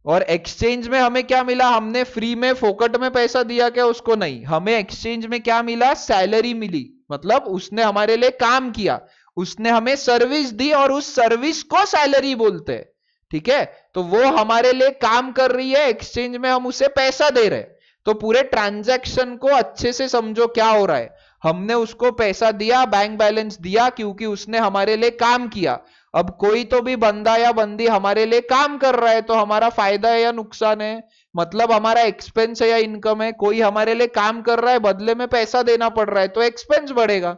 और एक्सचेंज में हमें क्या मिला? हमने फ्री में फोकट में पैसा दिया क्या उसको? नहीं, हमें एक्सचेंज में क्या मिला? सैलरी मिली, मतलब उसने हमारे लिए काम किया, उसने हमें सर्विस दी और उस सर्विस को सैलरी बोलते हैं, ठीक है। तो वो हमारे लिए काम कर रही है, एक्सचेंज में हम उसे पैसा दे रहे हैं। तो पूरे ट्रांजैक्शन को अच्छे से समझो क्या हो रहा है। हमने उसको पैसा दिया, बैंक बैलेंस दिया, क्योंकि उसने हमारे लिए काम किया। अब कोई तो भी बंदा या बंदी हमारे लिए काम कर रहा है, तो हमारा फायदा है या नुकसान है? मतलब हमारा एक्सपेंस है या इनकम है? कोई हमारे लिए काम कर रहा है, बदले में पैसा देना पड़ रहा है, तो एक्सपेंस बढ़ेगा।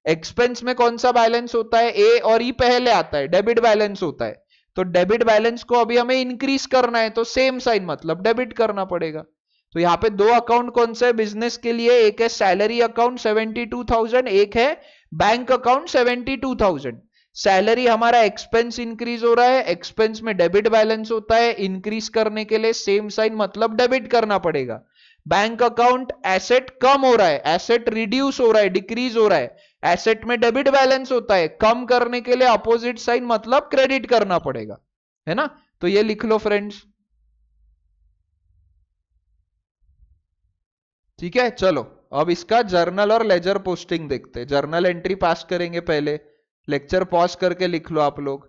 एक्सपेंस में कौन सा बैलेंस होता है? ए और ई पहले आता है, डेबिट बैलेंस होता है। तो डेबिट बैलेंस को अभी हमें इंक्रीज करना है, तो सेम साइन मतलब डेबिट करना पड़ेगा। तो यहाँ पे दो अकाउंट कौन से है बिजनेस के लिए? एक है सैलरी अकाउंट 72,000, एक है बैंक अकाउंट 72,000। सैलरी हमारा एक्सपेंस इंक्रीज हो रहा है, एक्सपेंस में डेबिट बैलेंस होता है, इंक्रीज करने के लिए सेम साइन मतलब डेबिट करना पड़ेगा। बैंक अकाउंट एसेट कम हो रहा है, एसेट रिड्यूस हो रहा है, डिक्रीज हो रहा है, एसेट में डेबिट बैलेंस होता है, कम करने के लिए अपोजिट साइन मतलब क्रेडिट करना पड़ेगा, है ना। तो ये लिख लो फ्रेंड्स, ठीक है। चलो अब इसका जर्नल और लेजर पोस्टिंग देखते हैं। जर्नल एंट्री पास करेंगे पहले, लेक्चर पॉज करके लिख लो आप लोग।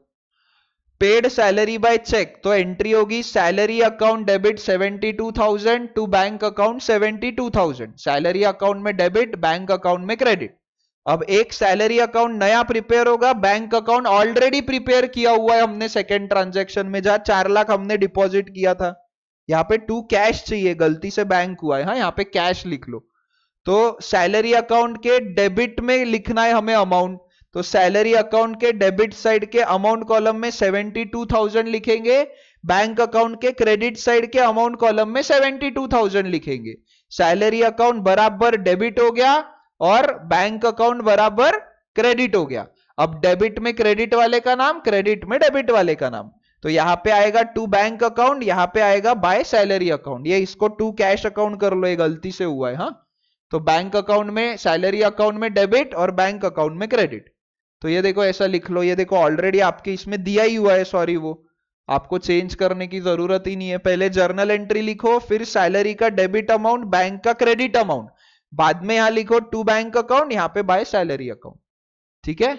पेड सैलरी बाय चेक, तो एंट्री होगी salary account debit 72,000 to bank account 72,000। Salary account में डेबिट, बैंक अकाउंट में क्रेडिट। अब एक सैलरी अकाउंट नया प्रिपेयर होगा, बैंक अकाउंट ऑलरेडी प्रिपेयर किया हुआ है हमने सेकेंड ट्रांजेक्शन में, जहां 4 लाख हमने डिपॉजिट किया था। यहाँ पे टू कैश चाहिए, गलती से बैंक हुआ है, हाँ यहाँ पे कैश लिख लो। तो सैलरी अकाउंट के डेबिट में लिखना है हमें अमाउंट, तो सैलरी अकाउंट के डेबिट साइड के अमाउंट कॉलम में 72,000 लिखेंगे, बैंक अकाउंट के क्रेडिट साइड के अमाउंट कॉलम में 72,000 लिखेंगे। सैलरी अकाउंट बराबर डेबिट हो गया और बैंक अकाउंट बराबर क्रेडिट हो गया। अब डेबिट में क्रेडिट वाले का नाम, क्रेडिट में डेबिट वाले का नाम। तो यहां पे आएगा टू बैंक अकाउंट, यहां पे आएगा बाय सैलरी अकाउंट। ये इसको टू कैश अकाउंट कर लो, ये गलती से हुआ है, हाँ। तो बैंक अकाउंट में, सैलरी अकाउंट में डेबिट और बैंक अकाउंट में क्रेडिट। तो ये देखो ऐसा लिख लो, ये देखो ऑलरेडी आपके इसमें दिया ही हुआ है, सॉरी वो आपको चेंज करने की जरूरत ही नहीं है। पहले जर्नल एंट्री लिखो, फिर सैलरी का डेबिट अमाउंट, बैंक का क्रेडिट अमाउंट, बाद में यहां लिखो टू बैंक अकाउंट, यहां पे बाय सैलरी अकाउंट, ठीक है।